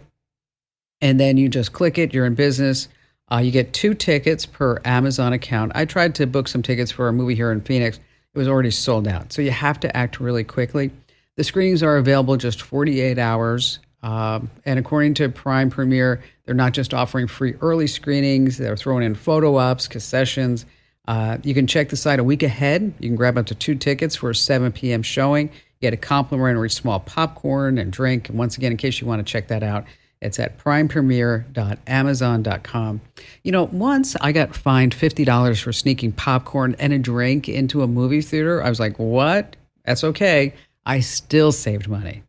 And then you just click it. You're in business. You get 2 tickets per Amazon account. I tried to book some tickets for a movie here in Phoenix. It was already sold out. So you have to act really quickly. The screenings are available just 48 hours. And according to Prime Premiere, they're not just offering free early screenings. They're throwing in photo ops, concessions. You can check the site a week ahead. You can grab up to 2 tickets for a 7 p.m. showing. You get a complimentary small popcorn and drink. And once again, in case you want to check that out, it's at primepremiere.amazon.com. You know, once I got fined $50 for sneaking popcorn and a drink into a movie theater. I was like, what? That's okay. I still saved money.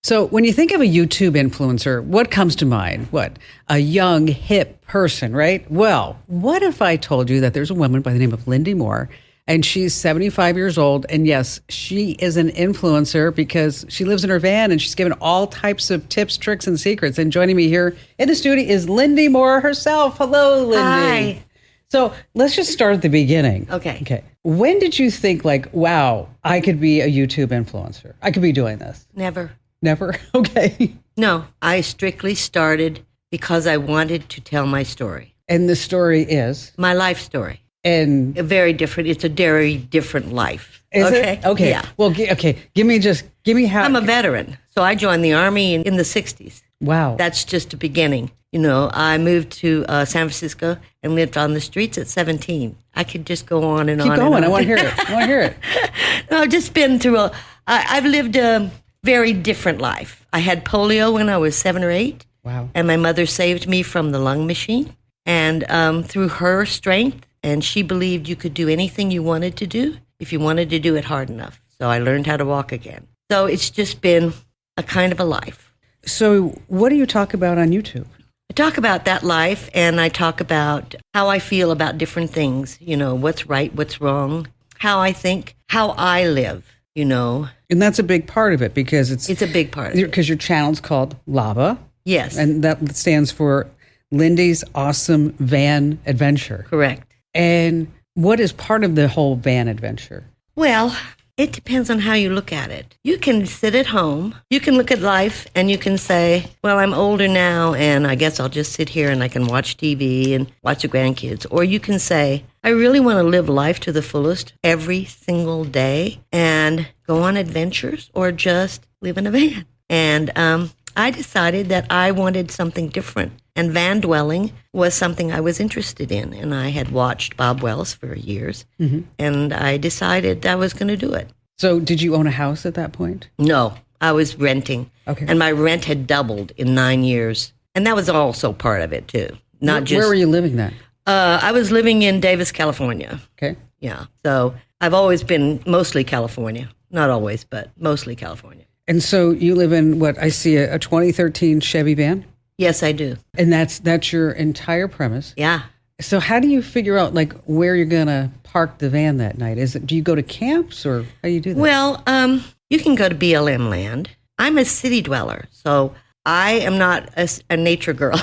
So when you think of a YouTube influencer, what comes to mind? What? A young, hip person, right? Well, what if I told you that there's a woman by the name of Lindy Moore, and she's 75 years old, and yes, she is an influencer because she lives in her van and she's given all types of tips, tricks, and secrets. And joining me here in the studio is Lindy Moore herself. Hello, Lindy. Hi. So let's just start at the beginning. Okay. When did you think like, wow, I could be a YouTube influencer? I could be doing this? Never. Never? Okay. No, I strictly started because I wanted to tell my story. And the story is? My life story. And It's very different life. is Okay? it? Okay. Yeah. Well, give me how. I'm a veteran. So I joined the Army in the 60s. Wow. That's just a beginning. You know, I moved to San Francisco and lived on the streets at 17. I could just go on and Keep on. going. And I on. want to hear it. No, I've just been through I've lived a very different life. I had polio when I was 7 or 8. Wow. And my mother saved me from the lung machine. And through her strength, and she believed you could do anything you wanted to do if you wanted to do it hard enough. So I learned how to walk again. So it's just been a kind of a life. So what do you talk about on YouTube? I talk about that life, and I talk about how I feel about different things, you know, what's right, what's wrong, how I think, how I live, you know. And that's a big part of it because it's a big part of it. Because your channel's called Lava. Yes. And that stands for Lindy's Awesome Van Adventure. Correct. And what is part of the whole van adventure? Well, it depends on how you look at it. You can sit at home, you can look at life, and you can say, well, I'm older now, and I guess I'll just sit here and I can watch TV and watch the grandkids. Or you can say, I really want to live life to the fullest every single day and go on adventures or just live in a van. And I decided that I wanted something different. And van dwelling was something I was interested in. And I had watched Bob Wells for years. Mm-hmm. And I decided I was going to do it. So did you own a house at that point? No, I was renting. Okay. And my rent had doubled in 9 years. And that was also part of it, too. Where were you living then? I was living in Davis, California. Okay. Yeah. So I've always been mostly California. Not always, but mostly California. And so you live in what I see a 2013 Chevy van? Yes, I do. And that's your entire premise. Yeah. So how do you figure out like where you're going to park the van that night? Do you go to camps or how do you do that? Well, you can go to BLM land. I'm a city dweller, so I am not a nature girl.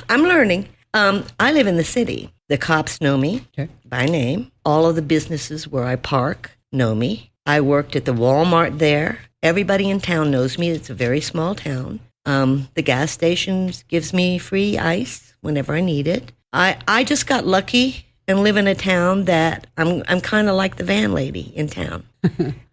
I'm learning. I live in the city. The cops know me by name. All of the businesses where I park know me. I worked at the Walmart there. Everybody in town knows me. It's a very small town. The gas stations gives me free ice whenever I need it. I just got lucky and live in a town that I'm kind of like the van lady in town.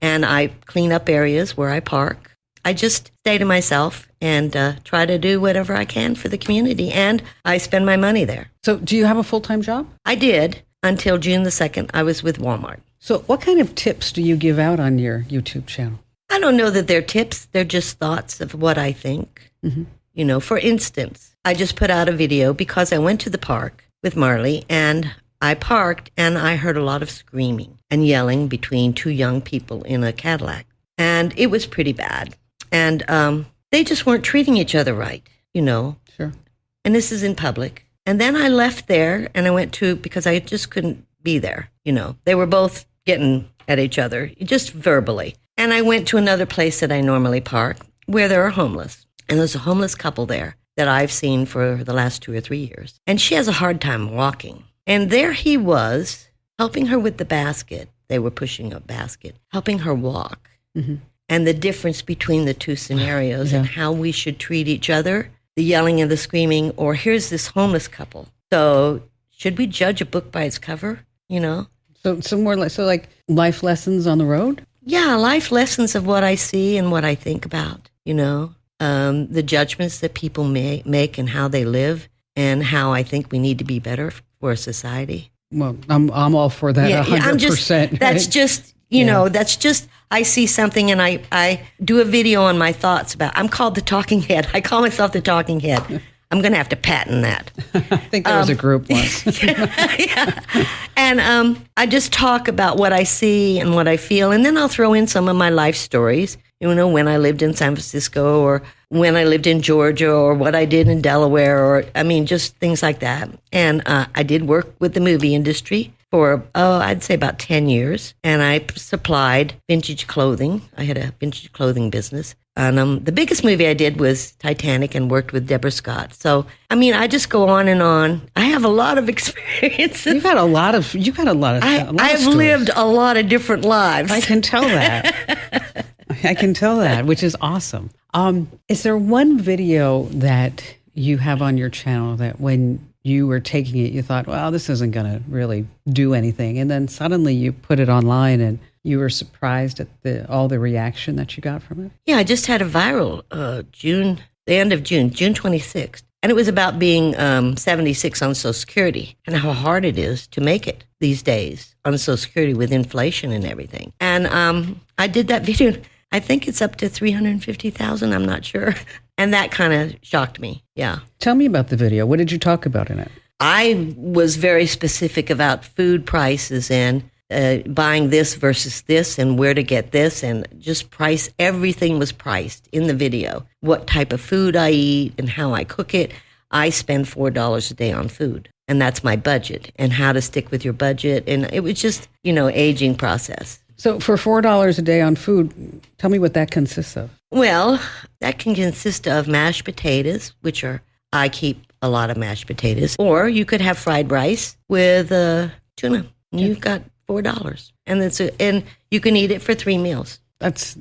And I clean up areas where I park. I just stay to myself and try to do whatever I can for the community. And I spend my money there. So do you have a full-time job? I did until June the 2nd. I was with Walmart. So what kind of tips do you give out on your YouTube channel? I don't know that they're tips. They're just thoughts of what I think. Mm-hmm. You know, for instance, I just put out a video because I went to the park with Marley and I parked and I heard a lot of screaming and yelling between two young people in a Cadillac. And it was pretty bad. And they just weren't treating each other right, you know. Sure. And this is in public. And then I left there and I went to, because I just couldn't be there, you know. They were both getting at each other, just verbally. And I went to another place that I normally park where there are homeless. And there's a homeless couple there that I've seen for the last 2 or 3 years. And she has a hard time walking. And there he was, helping her with the basket. They were pushing a basket, helping her walk. Mm-hmm. And the difference between the two scenarios Yeah. and how we should treat each other, the yelling and the screaming, or here's this homeless couple. So should we judge a book by its cover, you know? So more like life lessons on the road? Yeah, life lessons of what I see and what I think about, you know? The judgments that people make and how they live and how I think we need to be better for a society. Well, I'm all for that. 100%. That's right? just, you know, that's just, I see something and I do a video on my thoughts about, I'm called the talking head. I call myself the talking head. I'm going to have to patent that. I think there was a group once. Yeah. And I just talk about what I see and what I feel. And then I'll throw in some of my life stories, you know, when I lived in San Francisco or when I lived in Georgia or what I did in Delaware or, I mean, just things like that. And I did work with the movie industry for, I'd say about 10 years. And I supplied vintage clothing. I had a vintage clothing business. And the biggest movie I did was Titanic and worked with Deborah Scott. So, I mean, I just go on and on. I have a lot of experience. You've had a lot of I've stories. lived a lot of different lives. I can tell that. I can tell that, which is awesome. Is there one video that you have on your channel that when you were taking it, you thought, well, this isn't going to really do anything. And then suddenly you put it online and you were surprised at all the reaction that you got from it? Yeah, I just had a viral the end of June 26th. And it was about being 76 on Social Security and how hard it is to make it these days on Social Security with inflation and everything. And I did that video. I think it's up to 350,000. I'm not sure. And that kind of shocked me. Yeah. Tell me about the video. What did you talk about in it? I was very specific about food prices and buying this versus this and where to get this and just price. Everything was priced in the video. What type of food I eat and how I cook it. I spend $4 a day on food. And that's my budget and how to stick with your budget. And it was just, you know, aging process. So for $4 a day on food, tell me what that consists of. Well, that can consist of mashed potatoes, I keep a lot of mashed potatoes. Or you could have fried rice with tuna. And you've got $4. And you can eat it for 3 meals. It's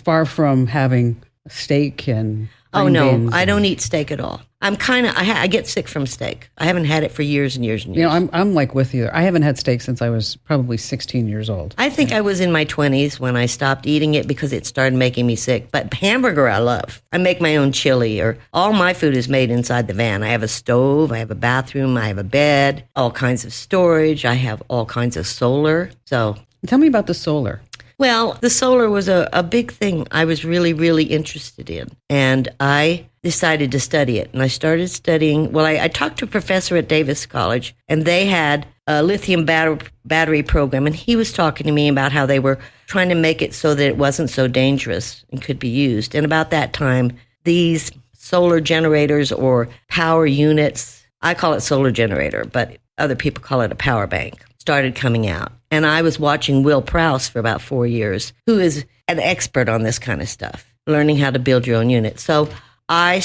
far from having a steak and Oh, no, beans I don't eat steak at all. I get sick from steak. I haven't had it for years and years and years. You know, I'm like with you. I haven't had steak since I was probably 16 years old. I think I was in my 20s when I stopped eating it because it started making me sick. But hamburger I love. I make my own chili, or all my food is made inside the van. I have a stove, I have a bathroom, I have a bed, all kinds of storage. I have all kinds of solar. So Tell me about the solar. Well, the solar was a big thing I was really, really interested in. And I decided to study it. And I started studying, I talked to a professor at Davis College, and they had a lithium battery program. And he was talking to me about how they were trying to make it so that it wasn't so dangerous and could be used. And about that time, these solar generators or power units, I call it solar generator, but other people call it a power bank, started coming out. And I was watching Will Prowse for about 4 years, who is an expert on this kind of stuff, learning how to build your own unit. So I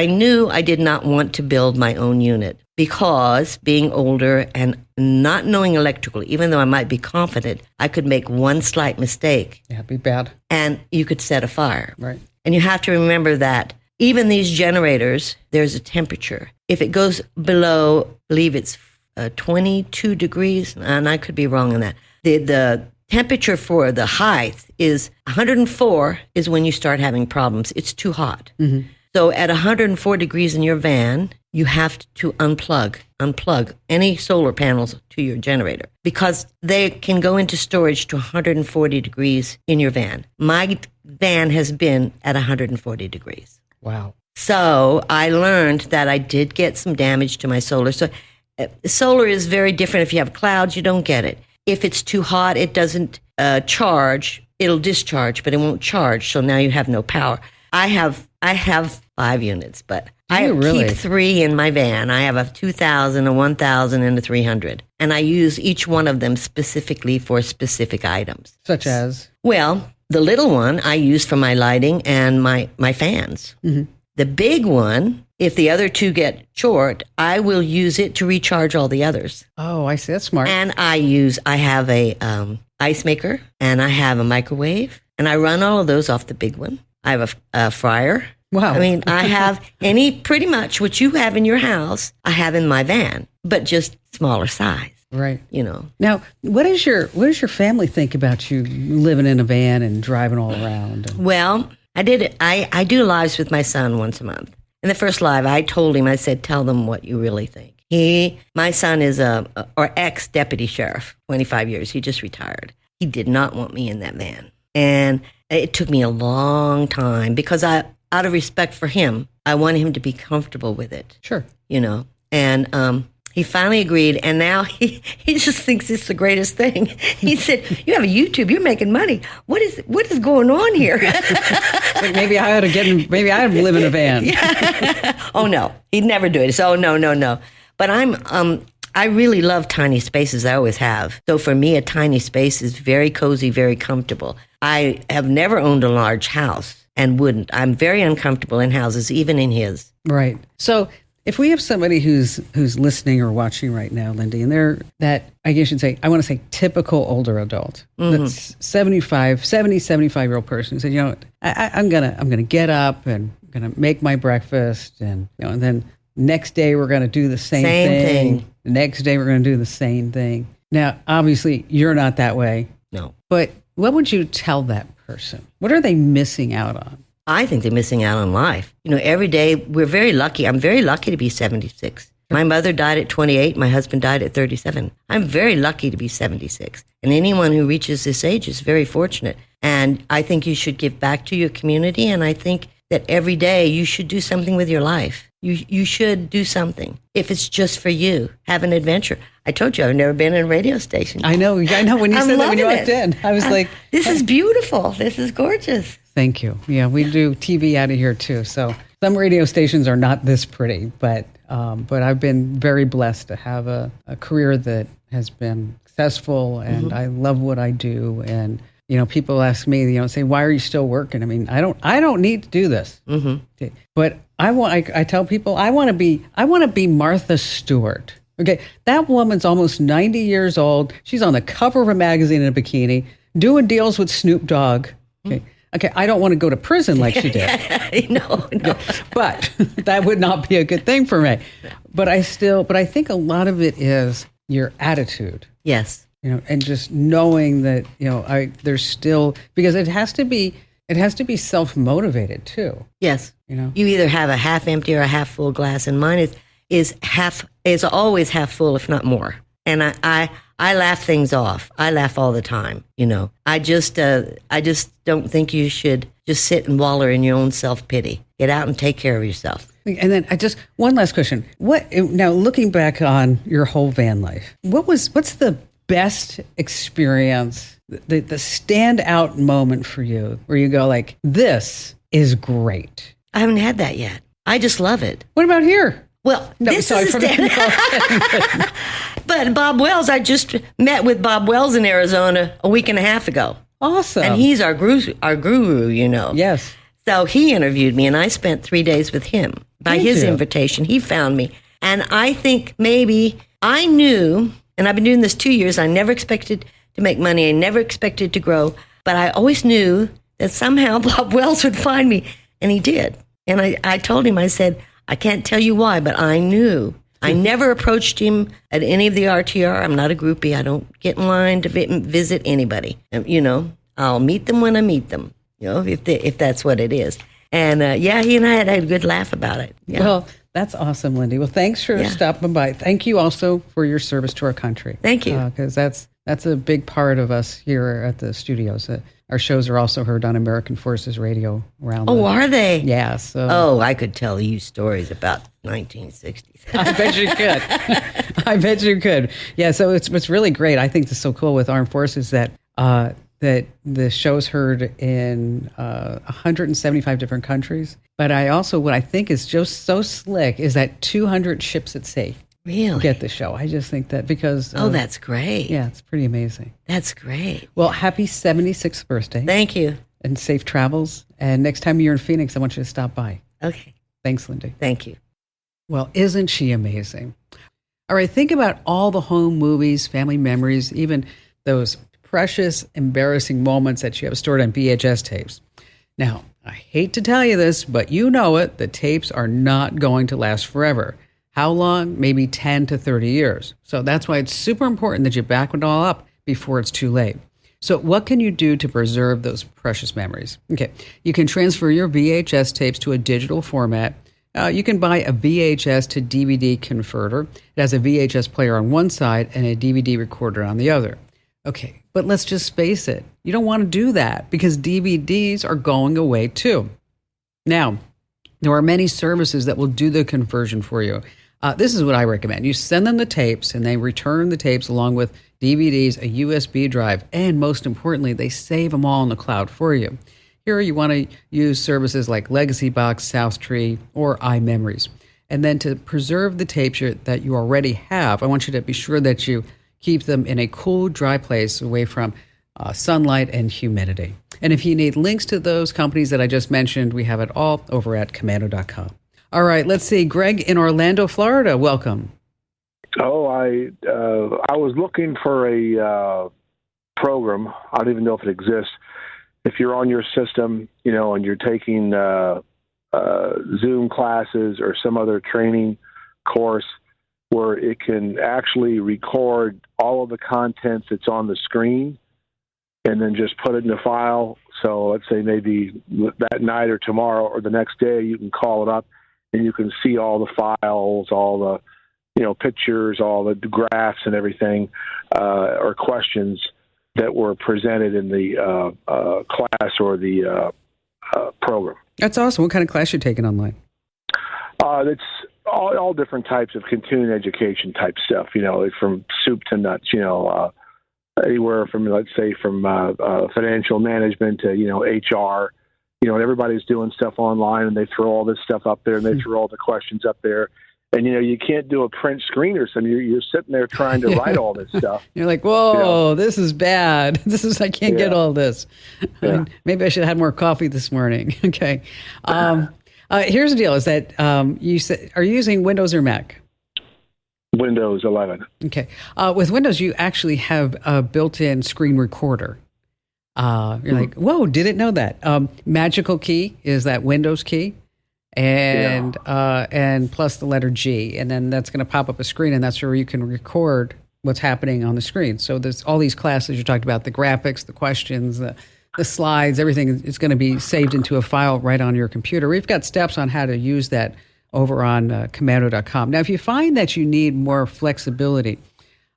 knew I did not want to build my own unit because being older and not knowing electrical, even though I might be confident, I could make one slight mistake. Yeah, it'd be bad. And you could set a fire. Right. And you have to remember that even these generators, there's a temperature. If it goes below, I believe it's 22 degrees, and I could be wrong on that. The temperature for the height is 104 is when you start having problems. It's too hot. Mm-hmm. So at 104 degrees in your van, you have to unplug any solar panels to your generator because they can go into storage to 140 degrees in your van. My van has been at 140 degrees. Wow. So I learned that I did get some damage to my solar. So Solar is very different. If you have clouds, you don't get it. If it's too hot, it doesn't charge. It'll discharge, but it won't charge. So now you have no power. I have 5 units, but I really? keep 3 in my van. I have a 2,000, a 1,000, and a 300. And I use each one of them specifically for specific items. Such as? Well, the little one I use for my lighting and my fans. Mm-hmm. The big one, if the other 2 get short, I will use it to recharge all the others. Oh, I see. That's smart. And I have a ice maker, and I have a microwave, and I run all of those off the big one. I have a fryer. Wow. I mean, I have pretty much what you have in your house, I have in my van, but just smaller size. Right. You know. Now, what does your family think about you living in a van and driving all around? Well, I did it. I do lives with my son once a month. In the first live, I told him, I said, tell them what you really think. My son is or ex-deputy sheriff, 25 years. He just retired. He did not want me in that van. And it took me a long time because out of respect for him, I wanted him to be comfortable with it. Sure. You know, and he finally agreed, and now he just thinks it's the greatest thing. He said, you have a YouTube, you're making money. What is going on here? Like maybe I ought to live in a van. Oh, no, he'd never do it. So, no. But I really love tiny spaces. I always have. So for me, a tiny space is very cozy, very comfortable. I have never owned a large house and wouldn't. I'm very uncomfortable in houses, even in his. Right. So if we have somebody who's listening or watching right now, Lindy, and they're that, I guess you'd say, I want to say typical older adult, that's 75-year-old person who said, you know, I'm gonna get up and I'm gonna make my breakfast, and you know, and then next day we're gonna do the same thing. The next day we're gonna do the same thing. Now, obviously, you're not that way. No. But what would you tell that person? What are they missing out on? I think they're missing out on life. You know, every day we're very lucky. I'm very lucky to be 76. My mother died at 28. My husband died at 37. I'm very lucky to be 76. And anyone who reaches this age is very fortunate. And I think you should give back to your community. And I think that every day you should do something with your life. You should do something. If it's just for you, have an adventure. I told you I've never been in a radio station. I know. When you said that when you walked in, I was like, this is beautiful. This is gorgeous. Thank you. Yeah, we do TV out of here too. So some radio stations are not this pretty, but I've been very blessed to have a career that has been successful, and I love what I do. And you know, people ask me, you know, say, why are you still working? I mean, I don't need to do this. Mm-hmm. But I tell people I want to be Martha Stewart. Okay, that woman's almost 90 years old. She's on the cover of a magazine in a bikini, doing deals with Snoop Dogg. Okay, I don't want to go to prison like she did. No. But that would not be a good thing for me. But I think a lot of it is your attitude. Yes. You know, and just knowing that, you know, there's still, because it has to be self-motivated too. Yes. You know, you either have a half empty or a half full glass, and mine is always half full, if not more. And I laugh things off. I laugh all the time. You know, I just don't think you should just sit and wallow in your own self-pity. Get out and take care of yourself. And then one last question. Now looking back on your whole van life, what's the best experience, the standout moment for you where you go like, this is great? I haven't had that yet. I just love it. What about here? Well, No, this sorry is for a stand. But Bob Wells, I just met with Bob Wells in Arizona a week and a half ago. Awesome. And he's our guru, you know. Yes. So he interviewed me, and I spent 3 days with him. By his invitation, he found me. And I think maybe I knew, and I've been doing this 2 years, I never expected to make money. I never expected to grow. But I always knew that somehow Bob Wells would find me. And he did. And I told him, I said, I can't tell you why, but I knew. I never approached him at any of the RTR. I'm not a groupie. I don't get in line to visit anybody. You know, I'll meet them when I meet them, you know, if that's what it is. And he and I had a good laugh about it. Yeah. Well, that's awesome, Lindy. Well, thanks for stopping by. Thank you also for your service to our country. Thank you. Because that's That's a big part of us here at the studios. Our shows are also heard on American Forces Radio around. Oh, are they? Yeah. So. Oh, I could tell you stories about 1960s. I bet you could. I bet you could. Yeah. So it's really great. I think it's so cool with Armed Forces that that the show's heard in 175 different countries. But what I think is just so slick is that 200 ships at sea Really? get the show. I just think that because Oh, that's great. yeah, it's pretty amazing. That's great. Well, happy 76th birthday Thank you. and safe travels. And next time you're in Phoenix, I want you to stop by. Okay. Thanks, Lindy. Thank you. Well, isn't she amazing? All right, think about all the home movies, family memories, even those precious, embarrassing moments that you have stored on VHS tapes. Now, I hate to tell you this, but you know it, the tapes are not going to last forever. How long? Maybe 10 to 30 years. So that's why it's super important that you back it all up before it's too late. So what can you do to preserve those precious memories? Okay, you can transfer your VHS tapes to a digital format. You can buy a VHS to DVD converter. It has a VHS player on one side and a DVD recorder on the other. Okay, but let's just face it. You don't want to do that because DVDs are going away too. Now, there are many services that will do the conversion for you. This is what I recommend. You send them the tapes and they return the tapes along with DVDs, a USB drive, and most importantly, they save them all in the cloud for you. Here you want to use services like Legacy Box, SouthTree, or iMemories. And then to preserve the tapes that you already have, I want you to be sure that you keep them in a cool, dry place away from sunlight and humidity. And if you need links to those companies that I just mentioned, we have it all over at Komando.com. All right, let's see. Greg in Orlando, Florida, welcome. Oh, I was looking for a program. I don't even know if it exists. If you're on your system, and you're taking Zoom classes or some other training course where it can actually record all of the content that's on the screen and then just put it in a file. So let's say maybe that night or tomorrow or the next day, you can call it up and you can see all the files, all the pictures, all the graphs and everything, or questions that were presented in the class or the program. That's awesome. What kind of class you taking online? It's all different types of continuing education type stuff, from soup to nuts, anywhere from, let's say, from financial management to, HR. Everybody's doing stuff online and they throw all this stuff up there and they throw all the questions up there. And, you can't do a print screen or something. You're sitting there trying to write all this stuff. You're like, whoa, this is bad. I can't get all this. Yeah. Maybe I should have had more coffee this morning. Okay. Here's the deal is that you said, are you using Windows or Mac? Windows 11. Okay. With Windows, you actually have a built-in screen recorder. You're like, whoa, didn't know that. Magical key is that Windows key. And plus the letter G, and then that's going to pop up a screen, and that's where you can record what's happening on the screen. So there's all these classes you talked about, the graphics, the questions, the slides, everything is going to be saved into a file right on your computer. We've got steps on how to use that over on Komando.com. Now, if you find that you need more flexibility,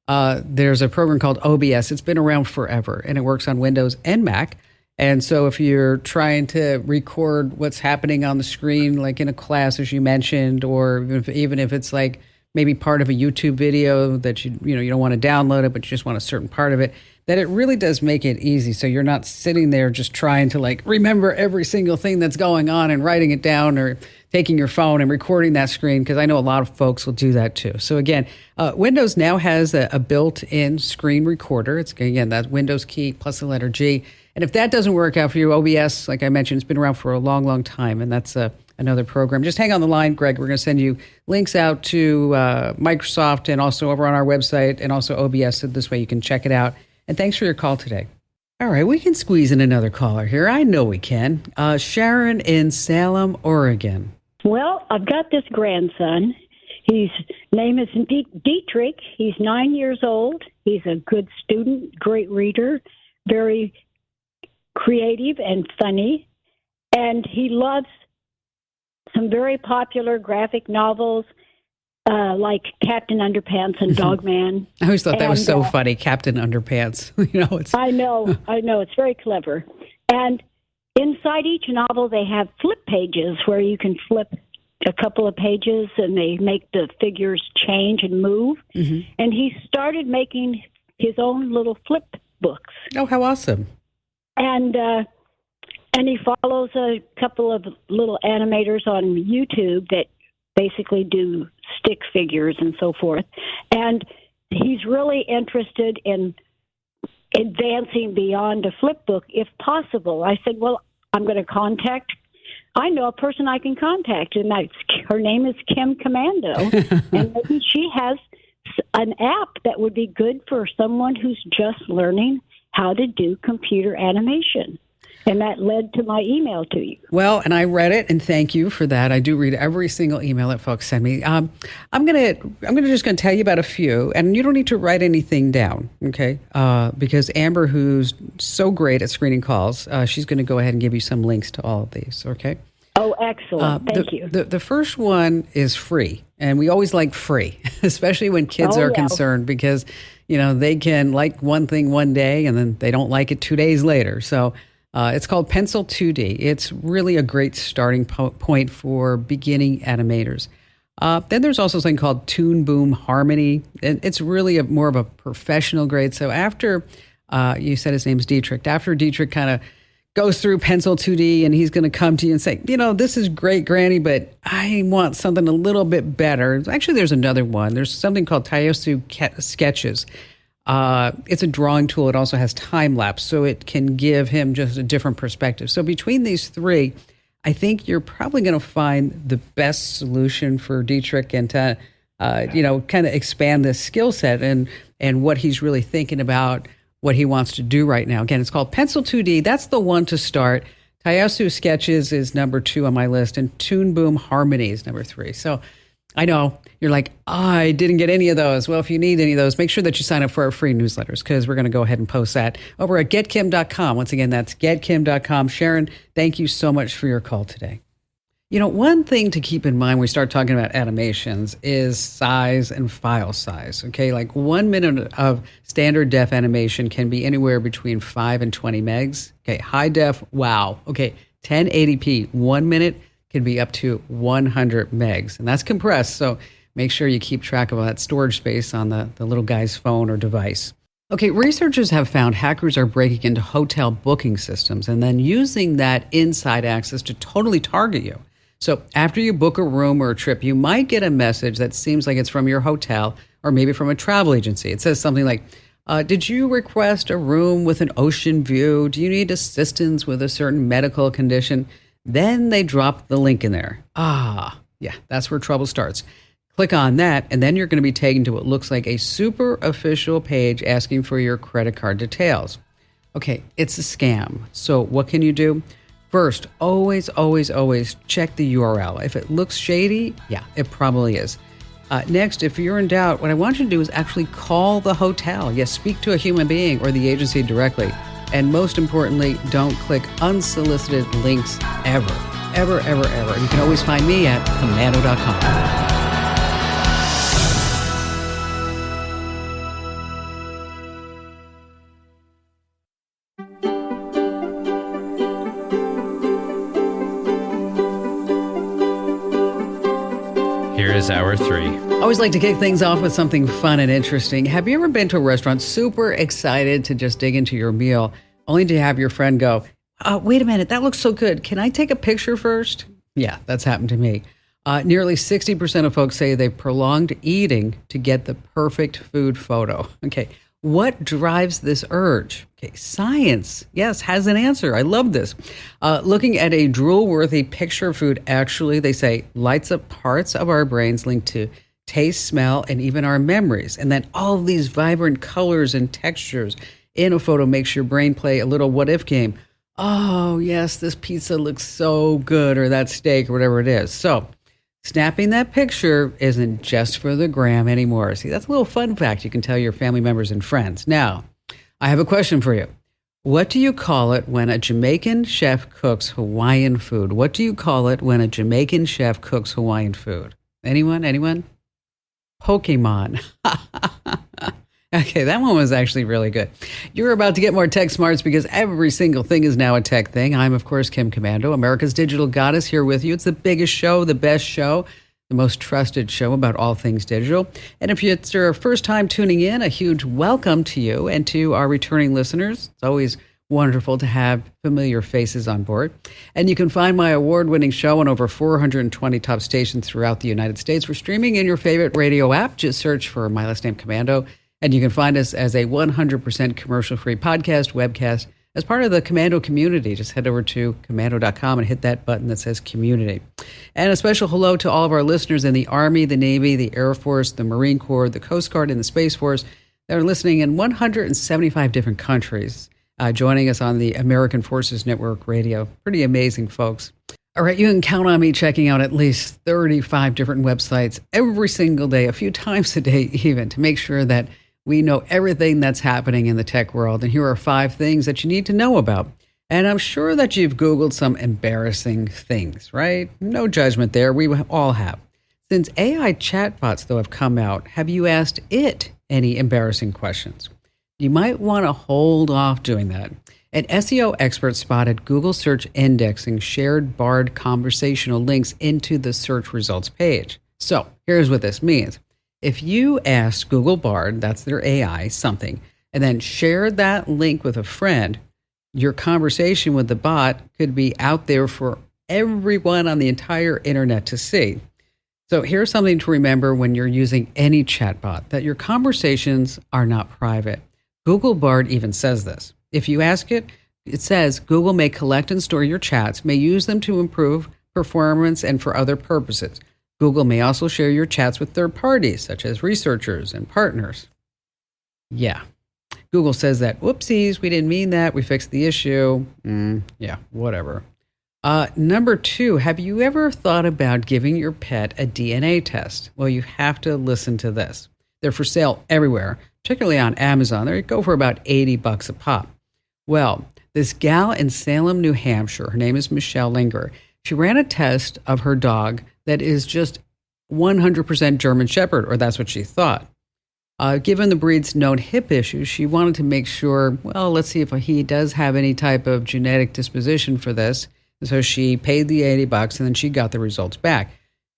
there's a program called OBS. It's been around forever, and it works on Windows and Mac. And so if you're trying to record what's happening on the screen, like in a class, as you mentioned, or even if it's like maybe part of a YouTube video that you don't want to download it, but you just want a certain part of it, that it really does make it easy. So you're not sitting there just trying to like remember every single thing that's going on and writing it down or taking your phone and recording that screen, because I know a lot of folks will do that too. So again, Windows now has a built-in screen recorder. It's, again, that Windows key plus the letter G. And if that doesn't work out for you, OBS, like I mentioned, it's been around for a long, long time, and that's another program. Just hang on the line, Greg. We're going to send you links out to Microsoft and also over on our website and also OBS, so this way you can check it out. And thanks for your call today. All right, we can squeeze in another caller here. I know we can. Sharon in Salem, Oregon. Well, I've got this grandson. His name is Dietrich. He's 9 years old. He's a good student, great reader, very creative and funny, and he loves some very popular graphic novels. like Captain Underpants and Dogman. I always thought that was so And, funny, Captain Underpants. It's I know. It's very clever. And inside each novel, they have flip pages where you can flip a couple of pages and they make the figures change and move. And he started making his own little flip books. oh, how awesome! And he follows a couple of little animators on YouTube that basically do stick figures and so forth. And he's really interested in advancing beyond a flip book if possible. I said, well, I'm going to I know a person I can contact, and her name is Kim Commando. And maybe she has an app that would be good for someone who's just learning how to do computer animation. And that led to my email to you. Well, and I read it, and thank you for that. I do read every single email that folks send me. I'm gonna just gonna tell you about a few, and you don't need to write anything down, okay? Because Amber, who's so great at screening calls, she's going to go ahead and give you some links to all of these, okay? Oh, excellent! Thank you. The first one is free, and we always like free, especially when kids are concerned, because they can like one thing one day and then they don't like it 2 days later. So. It's called Pencil 2D. It's really a great starting point for beginning animators. Then there's also something called Toon Boom Harmony, and it's really more of a professional grade. So after, you said his name's Dietrich, after Dietrich kind of goes through Pencil 2D and he's going to come to you and say, this is great, Granny, but I want something a little bit better. Actually, there's another one. There's something called Taiyosu Sketches. It's a drawing tool. It also has time lapse, so it can give him just a different perspective. So between these three, I think you're probably going to find the best solution for Dietrich and to, kind of expand this skill set and what he's really thinking about, what he wants to do right now. Again, it's called Pencil 2D. That's the one to start. Taiyosu Sketches is number 2 on my list, and Toon Boom Harmony is number 3. So I know you're like, I didn't get any of those. Well, if you need any of those, make sure that you sign up for our free newsletters, because we're going to go ahead and post that over at getkim.com. Once again, that's getkim.com. Sharon, thank you so much for your call today. One thing to keep in mind when we start talking about animations is size and file size. Okay, like 1 minute of standard def animation can be anywhere between 5 and 20 megs. Okay, high def, wow. Okay, 1080p, 1 minute can be up to 100 megs, and that's compressed. So make sure you keep track of that storage space on the little guy's phone or device. Okay, researchers have found hackers are breaking into hotel booking systems and then using that inside access to totally target you. So after you book a room or a trip, you might get a message that seems like it's from your hotel or maybe from a travel agency. It says something like, did you request a room with an ocean view? Do you need assistance with a certain medical condition? Then they drop the link in there. Yeah, that's where trouble starts. Click on that, and then you're going to be taken to what looks like a super official page asking for your credit card details. Okay, it's a scam. So what can you do? First, always check the URL. If it looks shady, yeah, it probably is. Next, if you're in doubt, what I want you to do is actually call the hotel. Yes, speak to a human being or the agency directly. And most importantly, don't click unsolicited links ever. Ever. You can always find me at commando.com. Here is hour 3. I always like to kick things off with something fun and interesting. Have you ever been to a restaurant super excited to just dig into your meal, only to have your friend go, wait a minute, that looks so good. Can I take a picture first? Yeah, that's happened to me. Nearly 60% of folks say they've prolonged eating to get the perfect food photo. Okay, what drives this urge? Okay, science, yes, has an answer. I love this. Looking at a drool-worthy picture of food, actually, they say, lights up parts of our brains linked to taste, smell, and even our memories. And then all of these vibrant colors and textures in a photo makes your brain play a little what-if game. Oh, yes, this pizza looks so good, or that steak, or whatever it is. So snapping that picture isn't just for the gram anymore. See, that's a little fun fact you can tell your family members and friends. Now, I have a question for you. What do you call it when a Jamaican chef cooks Hawaiian food? What do you call it when a Jamaican chef cooks Hawaiian food? Anyone? Pokemon. Okay, that one was actually really good. You're about to get more tech smarts because every single thing is now a tech thing. I'm, of course, Kim Komando, America's digital goddess, here with you. It's the biggest show, the best show, the most trusted show about all things digital. And if it's your first time tuning in, a huge welcome to you and to our returning listeners. It's always wonderful to have familiar faces on board. And you can find my award-winning show on over 420 top stations throughout the United States. We're streaming in your favorite radio app. Just search for My Last Name Komando. And you can find us as a 100% commercial-free podcast, webcast, as part of the Komando community. Just head over to komando.com and hit that button that says community. And a special hello to all of our listeners in the Army, the Navy, the Air Force, the Marine Corps, the Coast Guard, and the Space Force that are listening in 175 different countries, joining us on the American Forces Network Radio. Pretty amazing, folks. All right, you can count on me checking out at least 35 different websites every single day, a few times a day even, to make sure that we know everything that's happening in the tech world. And here are 5 things that you need to know about. And I'm sure that you've Googled some embarrassing things, right? No judgment there. We all have. Since AI chatbots, though, have come out, have you asked it any embarrassing questions? You might want to hold off doing that. An SEO expert spotted Google search indexing shared barred conversational links into the search results page. So here's what this means. If you asked Google Bard, that's their AI, something, and then shared that link with a friend, your conversation with the bot could be out there for everyone on the entire internet to see. So here's something to remember when you're using any chatbot, that your conversations are not private. Google Bard even says this. If you ask it, it says Google may collect and store your chats, may use them to improve performance and for other purposes. Google may also share your chats with third parties, such as researchers and partners. Yeah. Google says that, whoopsies, we didn't mean that. We fixed the issue. Yeah, whatever. Number 2, have you ever thought about giving your pet a DNA test? Well, you have to listen to this. They're for sale everywhere, particularly on Amazon. They go for about $80 a pop. Well, this gal in Salem, New Hampshire, her name is Michelle Linger. She ran a test of her dog that is just 100% German Shepherd, or that's what she thought. Given the breed's known hip issues, she wanted to make sure, well, let's see if he does have any type of genetic disposition for this. And so she paid the $80 and then she got the results back.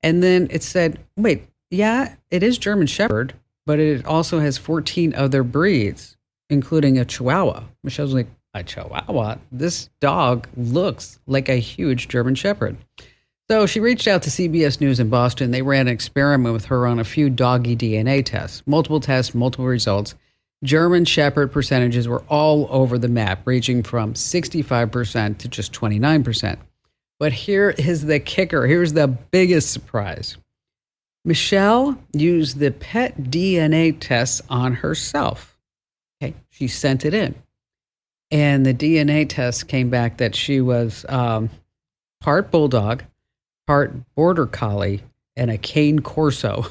And then it said, wait, yeah, it is German Shepherd, but it also has 14 other breeds, including a Chihuahua. Michelle's like, a Chihuahua? This dog looks like a huge German Shepherd. So she reached out to CBS News in Boston. They ran an experiment with her on a few doggy DNA tests, multiple results. German Shepherd percentages were all over the map, ranging from 65% to just 29%. But here is the kicker. Here's the biggest surprise. Michelle used the pet DNA tests on herself. Okay, she sent it in. And the DNA test came back that she was part bulldog, part border collie, and a cane corso.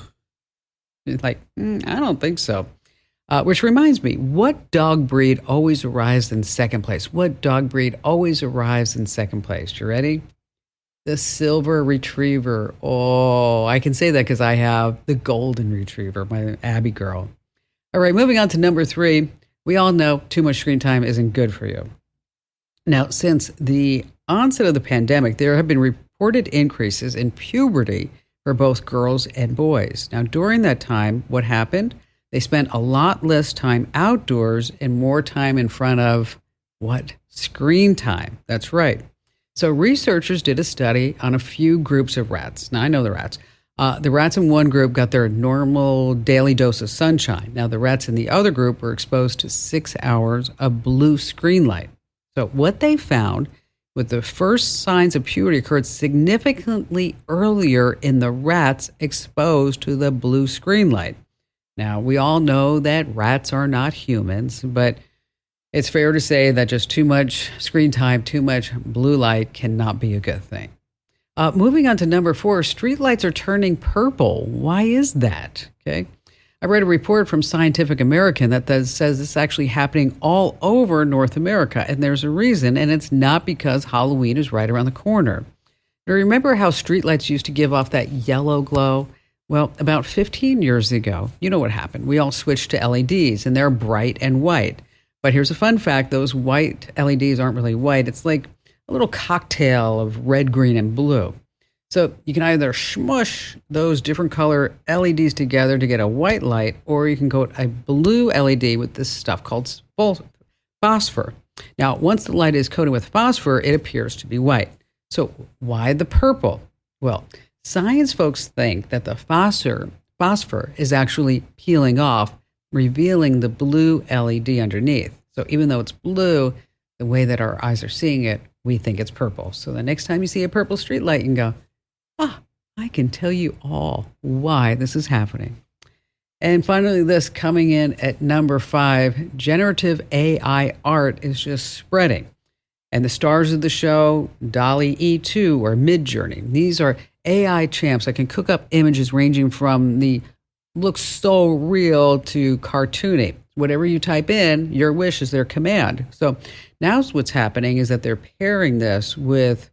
Like, I don't think so. Which reminds me, what dog breed always arrives in second place? What dog breed always arrives in second place? You ready? The silver retriever. Oh, I can say that because I have the golden retriever, my Abby girl. All right, moving on to number 3. We all know too much screen time isn't good for you. Now, since the onset of the pandemic, there have been reported increases in puberty for both girls and boys. Now, during that time, what happened? They spent a lot less time outdoors and more time in front of what? Screen time. That's right. So researchers did a study on a few groups of rats. Now, I know the rats. The rats in one group got their normal daily dose of sunshine. Now, the rats in the other group were exposed to 6 hours of blue screen light. So what they found with the first signs of puberty occurred significantly earlier in the rats exposed to the blue screen light. Now, we all know that rats are not humans, but it's fair to say that just too much screen time, too much blue light cannot be a good thing. Moving on to number 4, streetlights are turning purple. Why is that? Okay. I read a report from Scientific American that says it's actually happening all over North America, and there's a reason, and it's not because Halloween is right around the corner. Now, remember how streetlights used to give off that yellow glow? Well, about 15 years ago, you know what happened. We all switched to LEDs, and they're bright and white. But here's a fun fact. Those white LEDs aren't really white. It's like a little cocktail of red, green, and blue. So you can either smush those different color LEDs together to get a white light, or you can coat a blue LED with this stuff called phosphor. Now, once the light is coated with phosphor, it appears to be white. So why the purple? Well, science folks think that the phosphor is actually peeling off, revealing the blue LED underneath. So even though it's blue, the way that our eyes are seeing it, we think it's purple. So the next time you see a purple street light, you can go, I can tell you all why this is happening. And finally, this coming in at number 5, generative AI art is just spreading. And the stars of the show, DALL-E E2 or Midjourney, these are AI champs that can cook up images ranging from the looks so real to cartoony. Whatever you type in, your wish is their command. So now what's happening is that they're pairing this with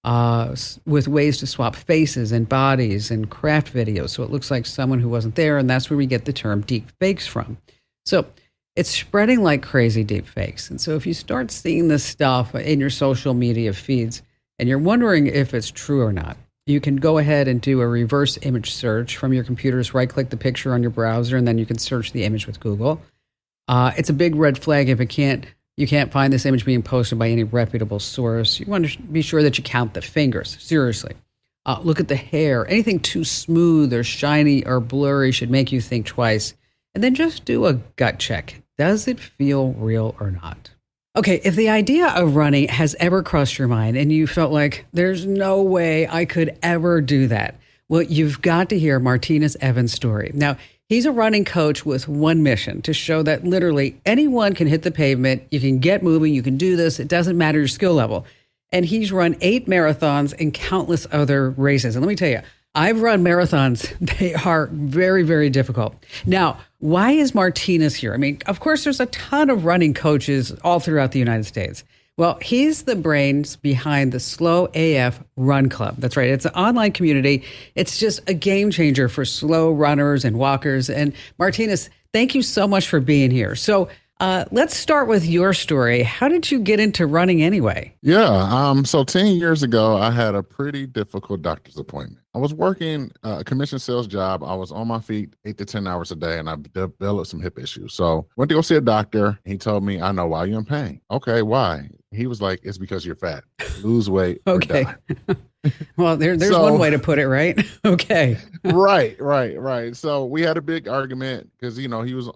ways to swap faces and bodies and craft videos. So it looks like someone who wasn't there, and that's where we get the term deep fakes from. So it's spreading like crazy, deep fakes. And so if you start seeing this stuff in your social media feeds and you're wondering if it's true or not, you can go ahead and do a reverse image search from your computers, right-click the picture on your browser, and then you can search the image with Google. It's a big red flag if you can't find this image being posted by any reputable source. You want to be sure that you count the fingers. Seriously. Look at the hair. Anything too smooth or shiny or blurry should make you think twice. And then just do a gut check. Does it feel real or not? Okay, if the idea of running has ever crossed your mind and you felt like there's no way I could ever do that, well, you've got to hear Martinez Evans' story. Now, he's a running coach with one mission: to show that literally anyone can hit the pavement. You can get moving. You can do this. It doesn't matter your skill level. And he's run 8 marathons and countless other races. And let me tell you, I've run marathons. They are very, very difficult. Now, why is Martinez here? I mean, of course, there's a ton of running coaches all throughout the United States. Well, he's the brains behind the Slow AF Run Club. That's right. It's an online community. It's just a game changer for slow runners and walkers. And Martinez, thank you so much for being here. So let's start with your story. How did you get into running anyway? Yeah. So 10 years ago, I had a pretty difficult doctor's appointment. I was working a commission sales job. I was on my feet 8 to 10 hours a day, and I developed some hip issues. So went to go see a doctor. He told me, I know why you're in pain. Okay, why? He was like, it's because you're fat. Lose weight or Okay. die. Well, there's So- one way to put it, right? Okay. Right. So we had a big argument because, he was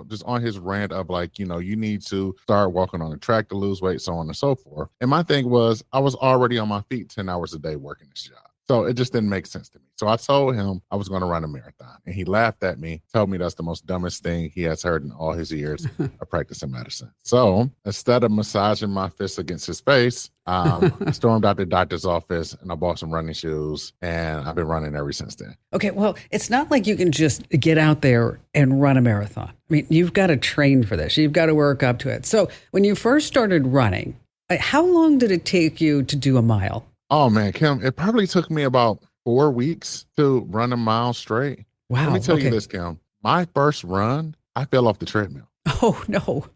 just on his rant of like, you need to start walking on the track to lose weight, so on and so forth. And my thing was, I was already on my feet 10 hours a day working this job. So it just didn't make sense to me. So I told him I was going to run a marathon, and he laughed at me, told me that's the most dumbest thing he has heard in all his years of practicing medicine. So instead of massaging my fist against his face, I stormed out the doctor's office and I bought some running shoes, and I've been running ever since then. Okay, well, it's not like you can just get out there and run a marathon. I mean, you've got to train for this. You've got to work up to it. So when you first started running, how long did it take you to do a mile? Oh man, Kim, it probably took me about 4 weeks to run a mile straight. Wow. Let me tell okay. you this, Kim. My first run, I fell off the treadmill. Oh, no.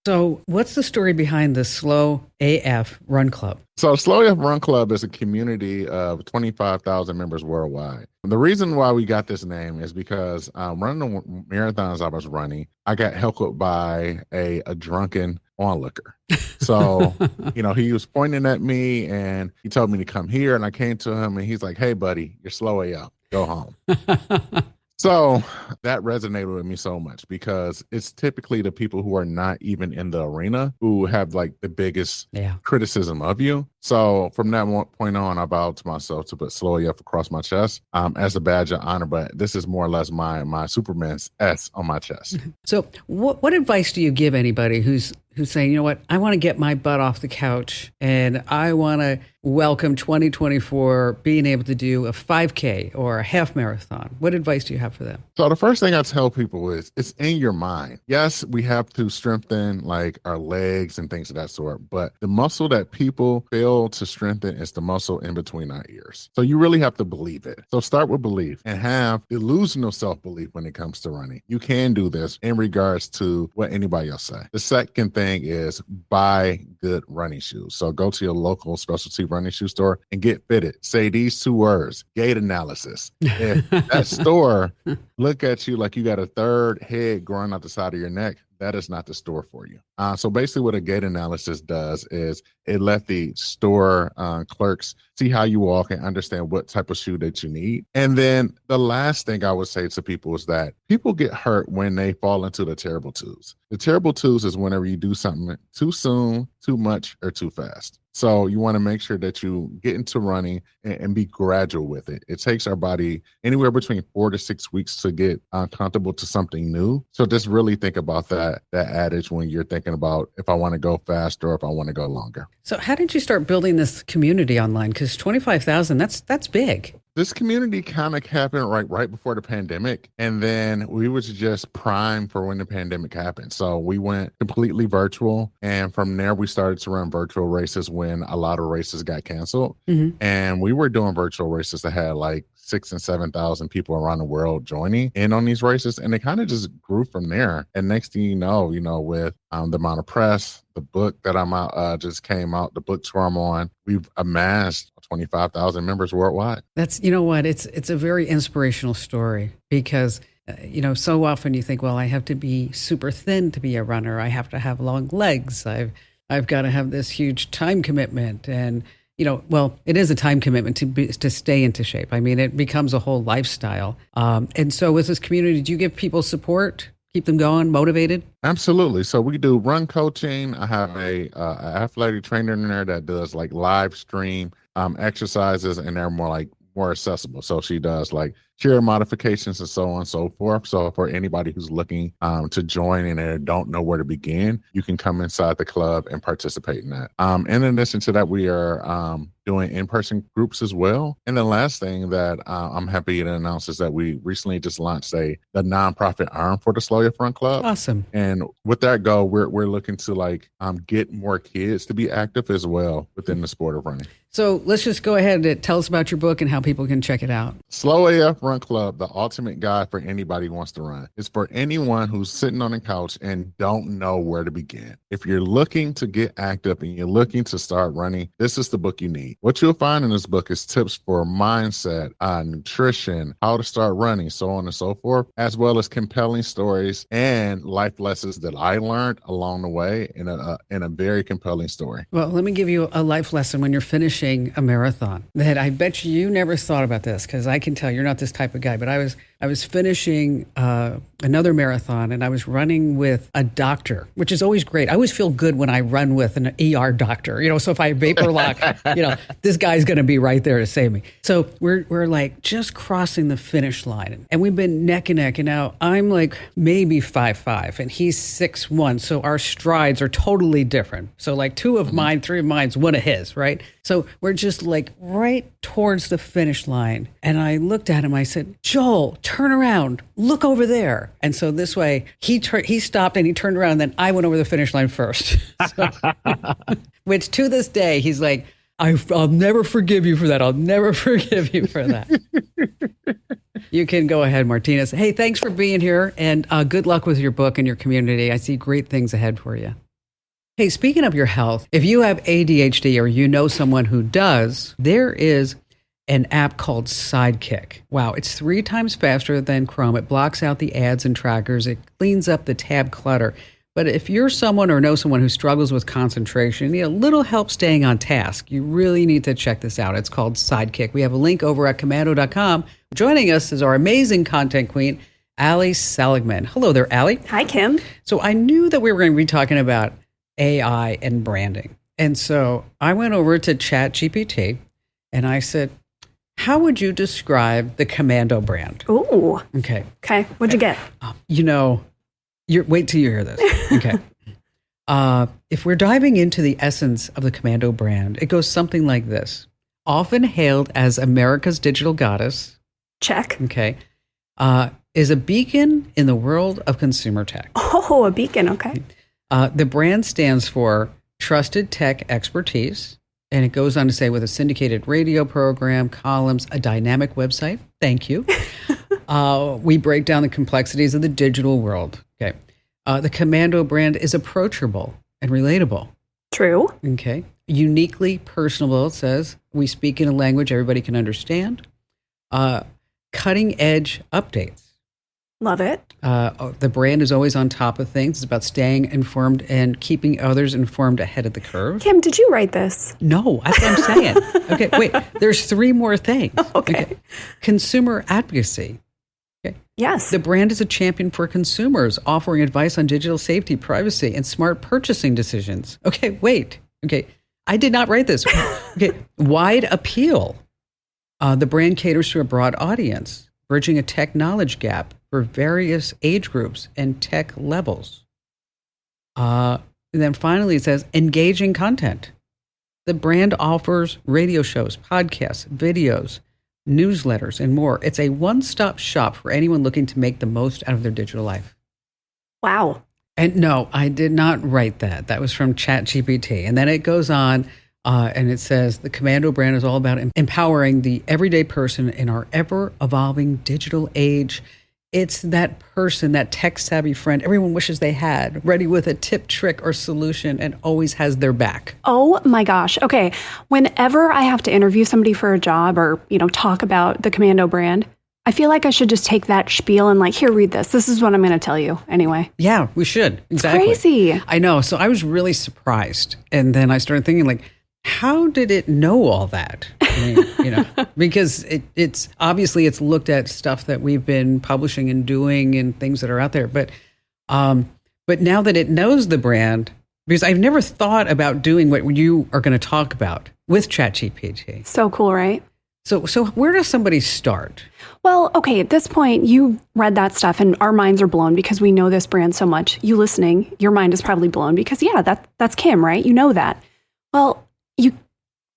So what's the story behind the Slow AF Run Club? So Slow AF Run Club is a community of 25,000 members worldwide. The reason why we got this name is because running the marathons I was running, I got heckled by a drunken onlooker. So, he was pointing at me and he told me to come here, and I came to him and he's like, hey, buddy, you're slow AF. Go home. So that resonated with me so much because it's typically the people who are not even in the arena who have like the biggest criticism of you. So from that point on, I vowed to myself to put Slow AF across my chest as a badge of honor. But this is more or less my Superman's S on my chest. So what advice do you give anybody who's saying, you know what, I want to get my butt off the couch and I want to welcome 2024 being able to do a 5K or a half marathon? What advice do you have for them? So the first thing I tell people is it's in your mind. Yes, we have to strengthen like our legs and things of that sort, but the muscle that people fail to strengthen is the muscle in between our ears. So you really have to believe it. So start with belief and have delusional self-belief when it comes to running. You can do this in regards to what anybody else say. The second thing is buy good running shoes. So go to your local specialty running shoe store and get fitted. Say these 2 words, gait analysis. If that store look at you like you got a third head growing out the side of your neck, that is not the store for you. So basically what a gait analysis does is it let the store clerks see how you walk and understand what type of shoe that you need. And then the last thing I would say to people is that people get hurt when they fall into the terrible twos. The terrible twos is whenever you do something too soon, too much, or too fast. So you want to make sure that you get into running and be gradual with it. It takes our body anywhere between 4 to 6 weeks to get comfortable to something new. So just really think about that adage when you're thinking about if I want to go faster or if I want to go longer. So how did you start building this community online? Because 25,000, that's big. This community kind of happened right before the pandemic. And then we was just primed for when the pandemic happened. So we went completely virtual. And from there, we started to run virtual races when a lot of races got canceled. Mm-hmm. And we were doing virtual races that had like 6,000 and 7,000 people around the world joining in on these races. And it kind of just grew from there. And next thing you know, with the amount of press, the book that I'm out just came out, the book tour I'm on, we've amassed 25,000 members worldwide. That's, you know what, it's a very inspirational story because, so often you think, well, I have to be super thin to be a runner. I have to have long legs. I've got to have this huge time commitment. And, it is a time commitment to stay into shape. I mean, it becomes a whole lifestyle. And so with this community, do you give people support? Keep them going, motivated? Absolutely. So we do run coaching. I have a athletic trainer in there that does like live stream exercises, and they're more accessible. So she does like chair modifications and so on and so forth. So for anybody who's looking to join and they don't know where to begin, you can come inside the club and participate in that. In addition to that, we are doing in-person groups as well. And the last thing that I'm happy to announce is that we recently just launched the nonprofit arm for the Slow Your Front Club. Awesome. And with that goal, we're looking to get more kids to be active as well within the sport of running. So let's just go ahead and tell us about your book and how people can check it out. Slow AF Run Club, the ultimate guide for anybody who wants to run. It's for anyone who's sitting on the couch and don't know where to begin. If you're looking to get active and you're looking to start running, this is the book you need. What you'll find in this book is tips for mindset, nutrition, how to start running, so on and so forth, as well as compelling stories and life lessons that I learned along the way in a very compelling story. Well, let me give you a life lesson when you're finishing a marathon that I bet you never thought about this, because I can tell you're not this type of guy, but I was finishing another marathon and I was running with a doctor, which is always great. I always feel good when I run with an ER doctor, so if I vapor lock, this guy's going to be right there to save me. So we're like just crossing the finish line and we've been neck and neck. And now I'm like maybe 5'5" and he's 6'1". So our strides are totally different. So like 2 of mine, 3 of mine's, 1 of his, right? So we're just like right towards the finish line. And I looked at him, I said, Joel, turn around, look over there. And so this way he stopped and he turned around and then I went over the finish line first. So, which to this day, he's like, I'll never forgive you for that. I'll never forgive you for that. You can go ahead, Martinez. Hey, thanks for being here and good luck with your book and your community. I see great things ahead for you. Hey, speaking of your health, if you have ADHD or you know someone who does, there is an app called Sidekick. Wow, it's 3 times faster than Chrome. It blocks out the ads and trackers. It cleans up the tab clutter. But if you're someone or know someone who struggles with concentration, need a little help staying on task, you really need to check this out. It's called Sidekick. We have a link over at Komando.com. Joining us is our amazing content queen, Ali Seligman. Hello there, Ali. Hi, Kim. So I knew that we were going to be talking about AI and branding. And so I went over to ChatGPT and I said, how would you describe the Komando brand? Ooh. Okay. What'd you get? Wait till you hear this. Okay. If we're diving into the essence of the Komando brand, it goes something like this. Often hailed as America's digital goddess, Check. okay, is a beacon in the world of consumer tech. Oh, a beacon. Okay. The brand stands for Trusted Tech Expertise, and it goes on to say with a syndicated radio program, columns, a dynamic website. Thank you. We break down the complexities of the digital world. Okay. The Komando brand is approachable and relatable. True. Okay. Uniquely personable, it says. We speak in a language everybody can understand. Cutting edge updates. Love it. The brand is always on top of things. It's about staying informed and keeping others informed ahead of the curve. Kim, did you write this? No, that's what I'm saying. Okay, wait. There's 3 more things. Okay. Consumer advocacy. Yes. The brand is a champion for consumers, offering advice on digital safety, privacy, and smart purchasing decisions. Okay, wait. Okay, I did not write this. Okay, wide appeal. The brand caters to a broad audience, bridging a tech knowledge gap for various age groups and tech levels. And then finally, it says engaging content. The brand offers radio shows, podcasts, videos, newsletters, and more. It's a one-stop shop for anyone looking to make the most out of their digital life. Wow. And no, I did not write that. That was from ChatGPT. And then it goes on and it says the Komando brand is all about empowering the everyday person in our ever-evolving digital age. It's that person, that tech-savvy friend everyone wishes they had, ready with a tip, trick, or solution, and always has their back. Oh my gosh. Okay. Whenever I have to interview somebody for a job or, talk about the Komando brand, I feel like I should just take that spiel and here, read this. This is what I'm going to tell you anyway. Yeah, we should. Exactly. It's crazy. I know. So I was really surprised. And then I started thinking how did it know all that? I mean, because it's obviously it's looked at stuff that we've been publishing and doing and things that are out there. But now that it knows the brand, because I've never thought about doing what you are going to talk about with ChatGPT. So cool, right? So where does somebody start? Well, okay, at this point, you read that stuff and our minds are blown because we know this brand so much. You listening, your mind is probably blown because, that's Kim, right? You know that. Well,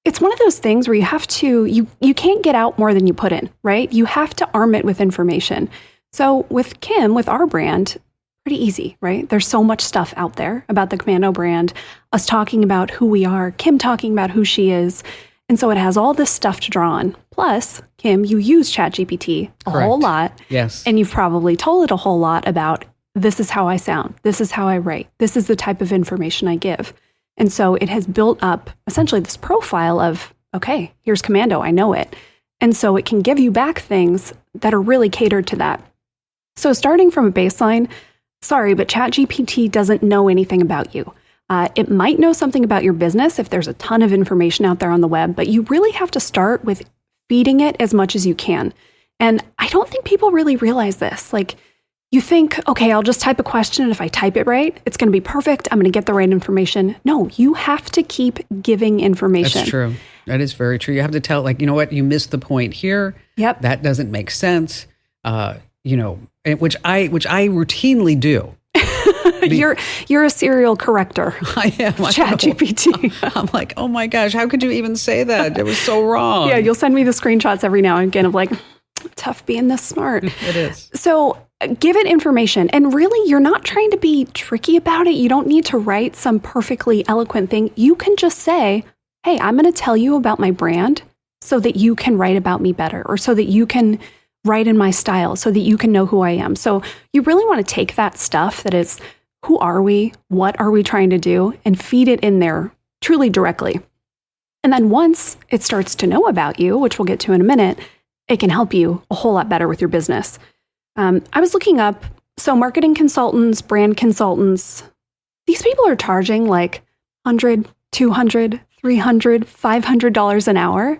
it's one of those things where you have to, you can't get out more than you put in, right? You have to arm it with information. So with Kim, with our brand, pretty easy, right? There's so much stuff out there about the Komando brand, us talking about who we are, Kim talking about who she is. And so it has all this stuff to draw on. Plus, Kim, you use ChatGPT a whole lot. Yes. And you've probably told it a whole lot about this is how I sound. This is how I write. This is the type of information I give. And so it has built up essentially this profile of, okay, here's Komando, I know it. And so it can give you back things that are really catered to that. So starting from a baseline, sorry, but ChatGPT doesn't know anything about you. It might know something about your business if there's a ton of information out there on the web, but you really have to start with feeding it as much as you can. And I don't think people really realize this. You think, okay, I'll just type a question, and if I type it right, it's going to be perfect. I'm going to get the right information. No, you have to keep giving information. That's true. That is very true. You have to tell, you know what, you missed the point here. Yep. That doesn't make sense. Which I routinely do. You're a serial corrector. I am. ChatGPT. I'm like, oh my gosh, how could you even say that? It was so wrong. Yeah, you'll send me the screenshots every now and again of tough being this smart. It is. So give it information. And really, you're not trying to be tricky about it. You don't need to write some perfectly eloquent thing. You can just say, hey, I'm going to tell you about my brand so that you can write about me better, or so that you can write in my style, so that you can know who I am. So you really want to take that stuff that is, who are we? What are we trying to do? And feed it in there truly directly. And then once it starts to know about you, which we'll get to in a minute, it can help you a whole lot better with your business. I was looking up, so marketing consultants, brand consultants, these people are charging $100, $200, $300, $500 an hour.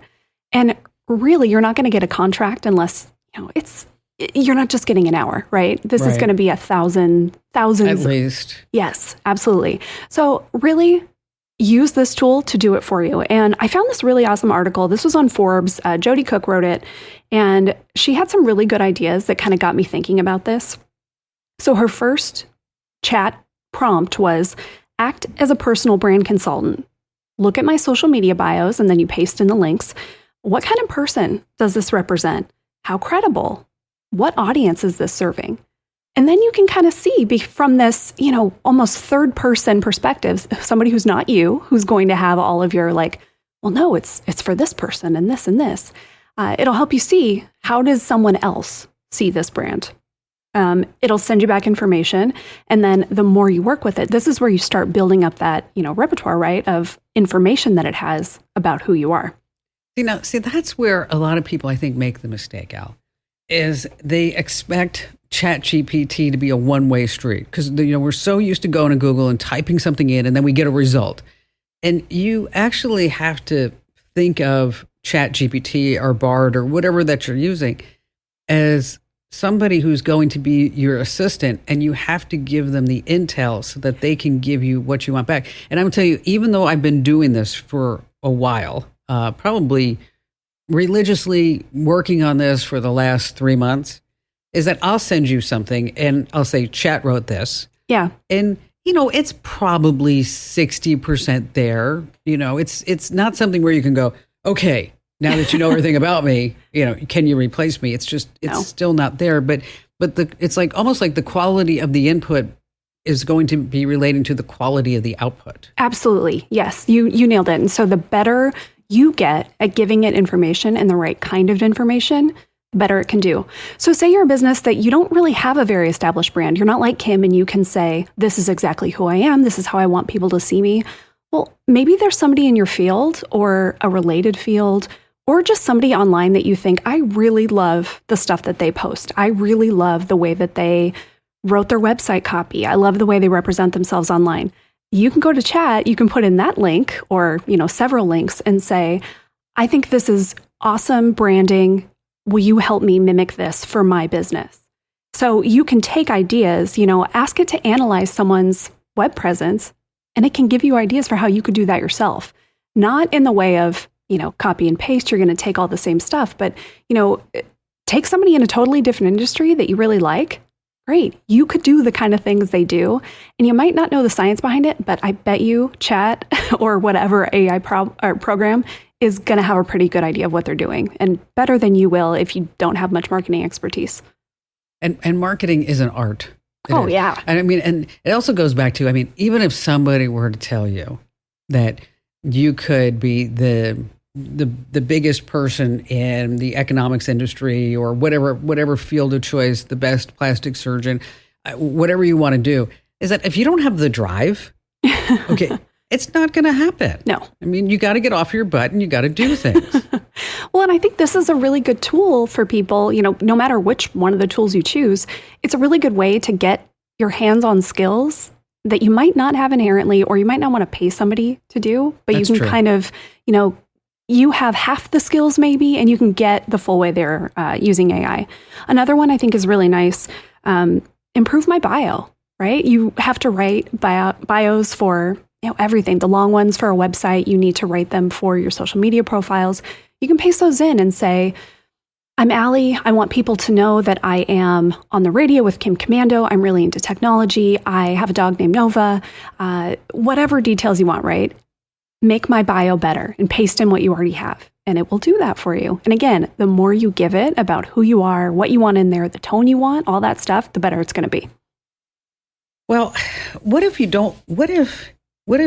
And really, you're not going to get a contract unless, you're not just getting an hour, right? This is going to be thousands. At least. Yes, absolutely. So really use this tool to do it for you. And I found this really awesome article. This was on Forbes. Jody Cook wrote it. And she had some really good ideas that kind of got me thinking about this. So her first chat prompt was, act as a personal brand consultant. Look at my social media bios and then you paste in the links. What kind of person does this represent? How credible? What audience is this serving? And then you can kind of see from this, almost third person perspective, somebody who's not you, who's going to have all of your well, no, it's for this person and this and this. It'll help you see, how does someone else see this brand? It'll send you back information. And then the more you work with it, this is where you start building up that, repertoire, right, of information that it has about who you are. See, that's where a lot of people, I think, make the mistake, Al, is they expect ChatGPT to be a one-way street because, we're so used to going to Google and typing something in and then we get a result. And you actually have to think of ChatGPT or Bard or whatever that you're using as somebody who's going to be your assistant, and you have to give them the intel so that they can give you what you want back. And I'm going to tell you, even though I've been doing this for a while, probably religiously working on this for the last 3 months, is that I'll send you something and I'll say, Chat wrote this. Yeah. And, it's probably 60% there. It's not something where you can go, okay, now that you know everything about me, can you replace me? It's still not there. But it's almost like the quality of the input is going to be relating to the quality of the output. Absolutely. Yes, you nailed it. And so the better you get at giving it information and the right kind of information, the better it can do. So say you're a business that you don't really have a very established brand. You're not like Kim and you can say, this is exactly who I am. This is how I want people to see me. Well, maybe there's somebody in your field or a related field or just somebody online that you think, I really love the stuff that they post. I really love the way that they wrote their website copy. I love the way they represent themselves online. You can go to chat, you can put in that link or, several links and say, I think this is awesome branding. Will you help me mimic this for my business? So you can take ideas, ask it to analyze someone's web presence, and it can give you ideas for how you could do that yourself. Not in the way of, copy and paste, you're going to take all the same stuff, but, take somebody in a totally different industry that you really like. Great. You could do the kind of things they do, and you might not know the science behind it, but I bet you Chat or whatever AI program is going to have a pretty good idea of what they're doing, and better than you will if you don't have much marketing expertise. And marketing is an art. Oh, yeah. And and it also goes back to, even if somebody were to tell you that you could be the biggest person in the economics industry or whatever field of choice, the best plastic surgeon, whatever you want to do, is that if you don't have the drive, okay, it's not going to happen. No. You got to get off your butt and you got to do things. Well, and I think this is a really good tool for people, no matter which one of the tools you choose, it's a really good way to get your hands on skills that you might not have inherently, or you might not want to pay somebody to do, but That's you can true. kind of, you have half the skills maybe, and you can get the full way there using AI. Another one I think is really nice, improve my bio, right? You have to write bios for everything. The long ones for a website, you need to write them for your social media profiles. You can paste those in and say, I'm Allie. I want people to know that I am on the radio with Kim Komando. I'm really into technology. I have a dog named Nova. Whatever details you want, right? Make my bio better and paste in what you already have, and it will do that for you. And again, the more you give it about who you are, what you want in there, the tone you want, all that stuff, the better it's going to be. Well, what if you don't like what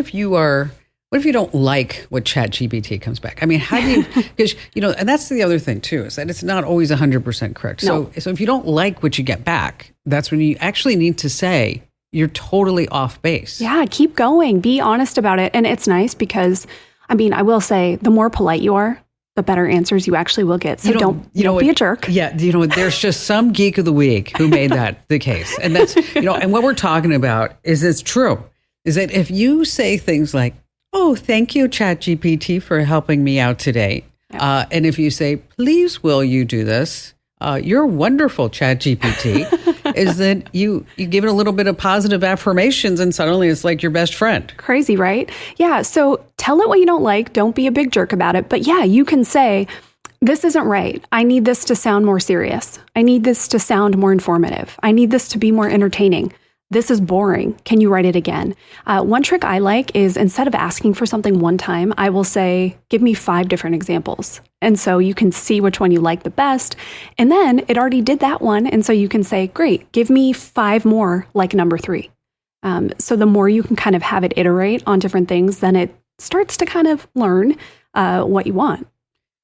ChatGPT comes back? How do you, because, and that's the other thing too, is that it's not always 100% correct. No. So if you don't like what you get back, that's when you actually need to say, you're totally off base. Yeah, keep going. Be honest about it. And it's nice because, I will say, the more polite you are, the better answers you actually will get. So don't be a jerk. Yeah, there's just some geek of the week who made that the case. And that's, and what we're talking about is it's true. Is that if you say things like, oh, thank you, ChatGPT, for helping me out today. Yeah. And if you say, please, will you do this? You're wonderful, ChatGPT. Is that you give it a little bit of positive affirmations and suddenly it's like your best friend. Crazy, right? Yeah. So tell it what you don't like. Don't be a big jerk about it. But yeah, you can say, this isn't right. I need this to sound more serious. I need this to sound more informative. I need this to be more entertaining. this is boring. Can you write it again? One trick I like is instead of asking for something one time, I will say, give me 5 different examples. And so you can see which one you like the best. And then it already did that one. And so you can say, great, give me 5 more like number 3. So the more you can kind of have it iterate on different things, then it starts to kind of learn what you want.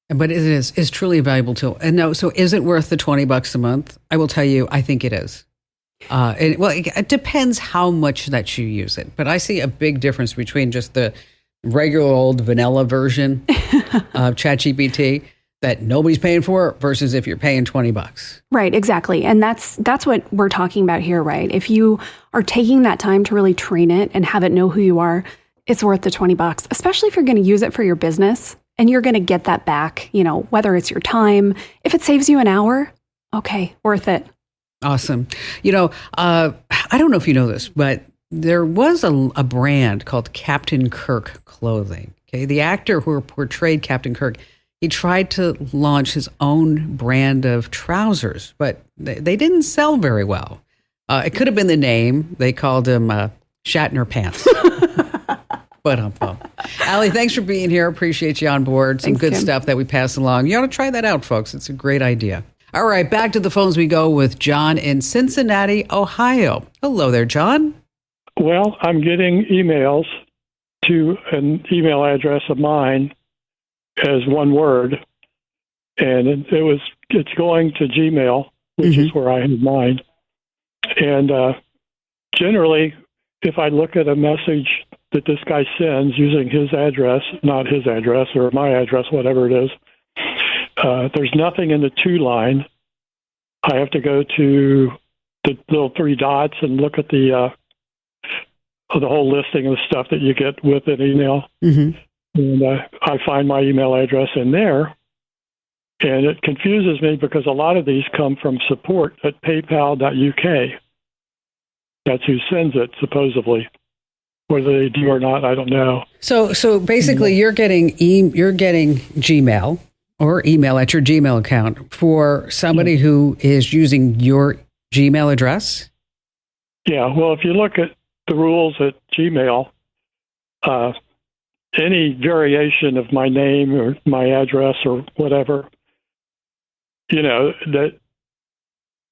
But it is truly a valuable tool. And no, so is it worth the $20 a month? I will tell you, I think it is. It depends how much that you use it. But I see a big difference between just the regular old vanilla version of ChatGPT that nobody's paying for versus if you're paying $20. Right, exactly. And that's what we're talking about here, right? If you are taking that time to really train it and have it know who you are, it's worth the $20, especially if you're going to use it for your business and you're going to get that back, whether it's your time. If it saves you an hour, okay, worth it. Awesome. I don't know if you know this, but there was a brand called Captain Kirk clothing. Okay, the actor who portrayed Captain Kirk, he tried to launch his own brand of trousers, but they didn't sell very well. It could have been the name. They called him Shatner Pants. But Allie, thanks for being here. Appreciate you on board. Some good stuff that we pass along. You ought to try that out, folks. It's a great idea. All right, back to the phones we go with John in Cincinnati, Ohio. Hello there, John. Well, I'm getting emails to an email address of mine as one word, and it's going to Gmail, which is where I have mine. And generally, if I look at a message that this guy sends using his address, not his address or my address, whatever it is, there's nothing in the to line. I have to go to the little 3 dots and look at the whole listing of stuff that you get with an email. Mm-hmm. And I find my email address in there. And it confuses me because a lot of these come from support at paypal.uk. That's who sends it, supposedly. Whether they do or not, I don't know. So basically, you're getting Gmail or email at your Gmail account for somebody who is using your Gmail address? Yeah, well, if you look at the rules at Gmail, any variation of my name or my address or whatever, that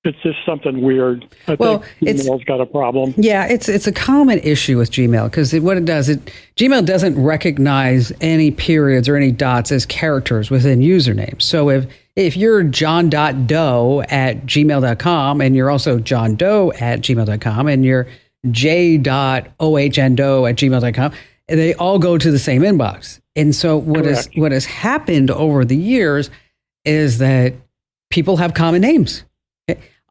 it's just something weird. I think Gmail's got a problem. Yeah, it's a common issue with Gmail because what it does, Gmail doesn't recognize any periods or any dots as characters within usernames. So if you're john.doe at gmail.com and you're also johndoe at gmail.com and you're j.ohndo at gmail.com, they all go to the same inbox. And so what has happened over the years is that people have common names.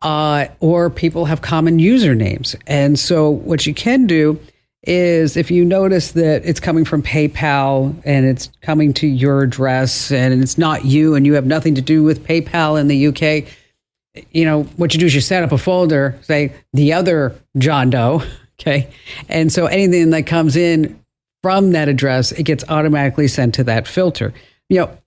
Or people have common usernames. And so what you can do is if you notice that it's coming from PayPal and it's coming to your address and it's not you and you have nothing to do with PayPal in the UK, what you do is you set up a folder, say the other John Doe, okay? And so anything that comes in from that address, it gets automatically sent to that filter.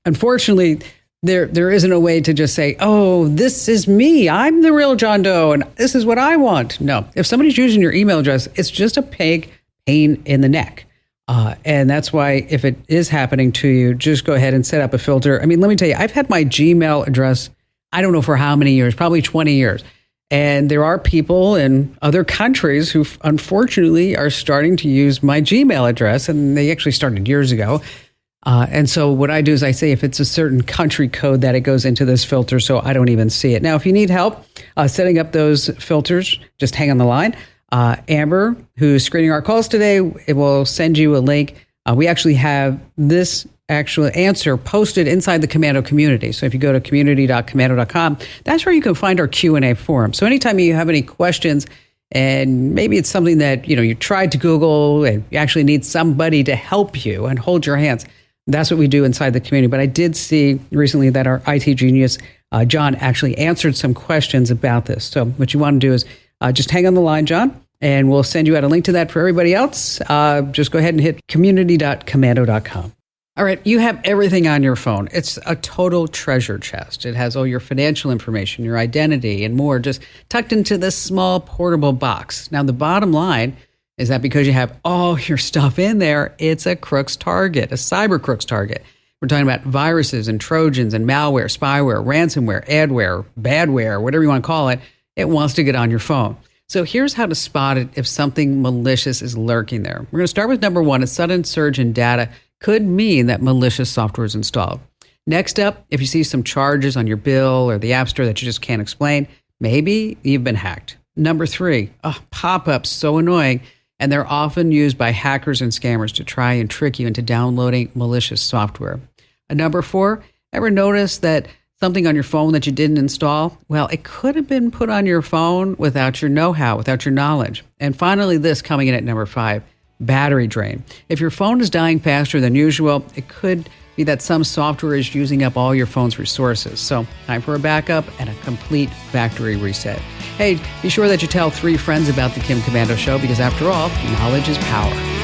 Unfortunately, there isn't a way to just say, oh, this is me. I'm the real John Doe, and this is what I want. No. If somebody's using your email address, it's just a pain in the neck. And that's why if it is happening to you, just go ahead and set up a filter. I mean, let me tell you, I've had my Gmail address, I don't know for how many years, probably 20 years. And there are people in other countries who unfortunately are starting to use my Gmail address, and they actually started years ago. And so what I do is I say if it's a certain country code that it goes into this filter so I don't even see it. Now, if you need help setting up those filters, just hang on the line. Amber, who's screening our calls today, it will send you a link. We actually have this actual answer posted inside the Komando community. So if you go to community.komando.com, that's where you can find our Q&A forum. So anytime you have any questions, and maybe it's something that you tried to Google and you actually need somebody to help you and hold your hands, that's what we do inside the community. But I did see recently that our IT genius, John, actually answered some questions about this. So what you want to do is just hang on the line, John, and we'll send you out a link to that for everybody else. Just go ahead and hit community.komando.com. All right, you have everything on your phone. It's a total treasure chest. It has all your financial information, your identity, and more just tucked into this small portable box. Now, the bottom line is that because you have all your stuff in there, it's a crook's target, a cyber crook's target. We're talking about viruses and Trojans and malware, spyware, ransomware, adware, badware, whatever you want to call it. It wants to get on your phone. So here's how to spot it if something malicious is lurking there. We're going to start with number one. A sudden surge in data could mean that malicious software is installed. Next up, if you see some charges on your bill or the App Store that you just can't explain, maybe you've been hacked. Number three, pop-ups, so annoying, and they're often used by hackers and scammers to try and trick you into downloading malicious software. Number four, ever notice that something on your phone that you didn't install? Well, it could have been put on your phone without your know-how, without your knowledge. And finally, this coming in at number five, battery drain. If your phone is dying faster than usual, it could be that some software is using up all your phone's resources. So time for a backup and a complete factory reset. Hey, be sure that you tell 3 friends about the Kim Komando Show because after all, knowledge is power.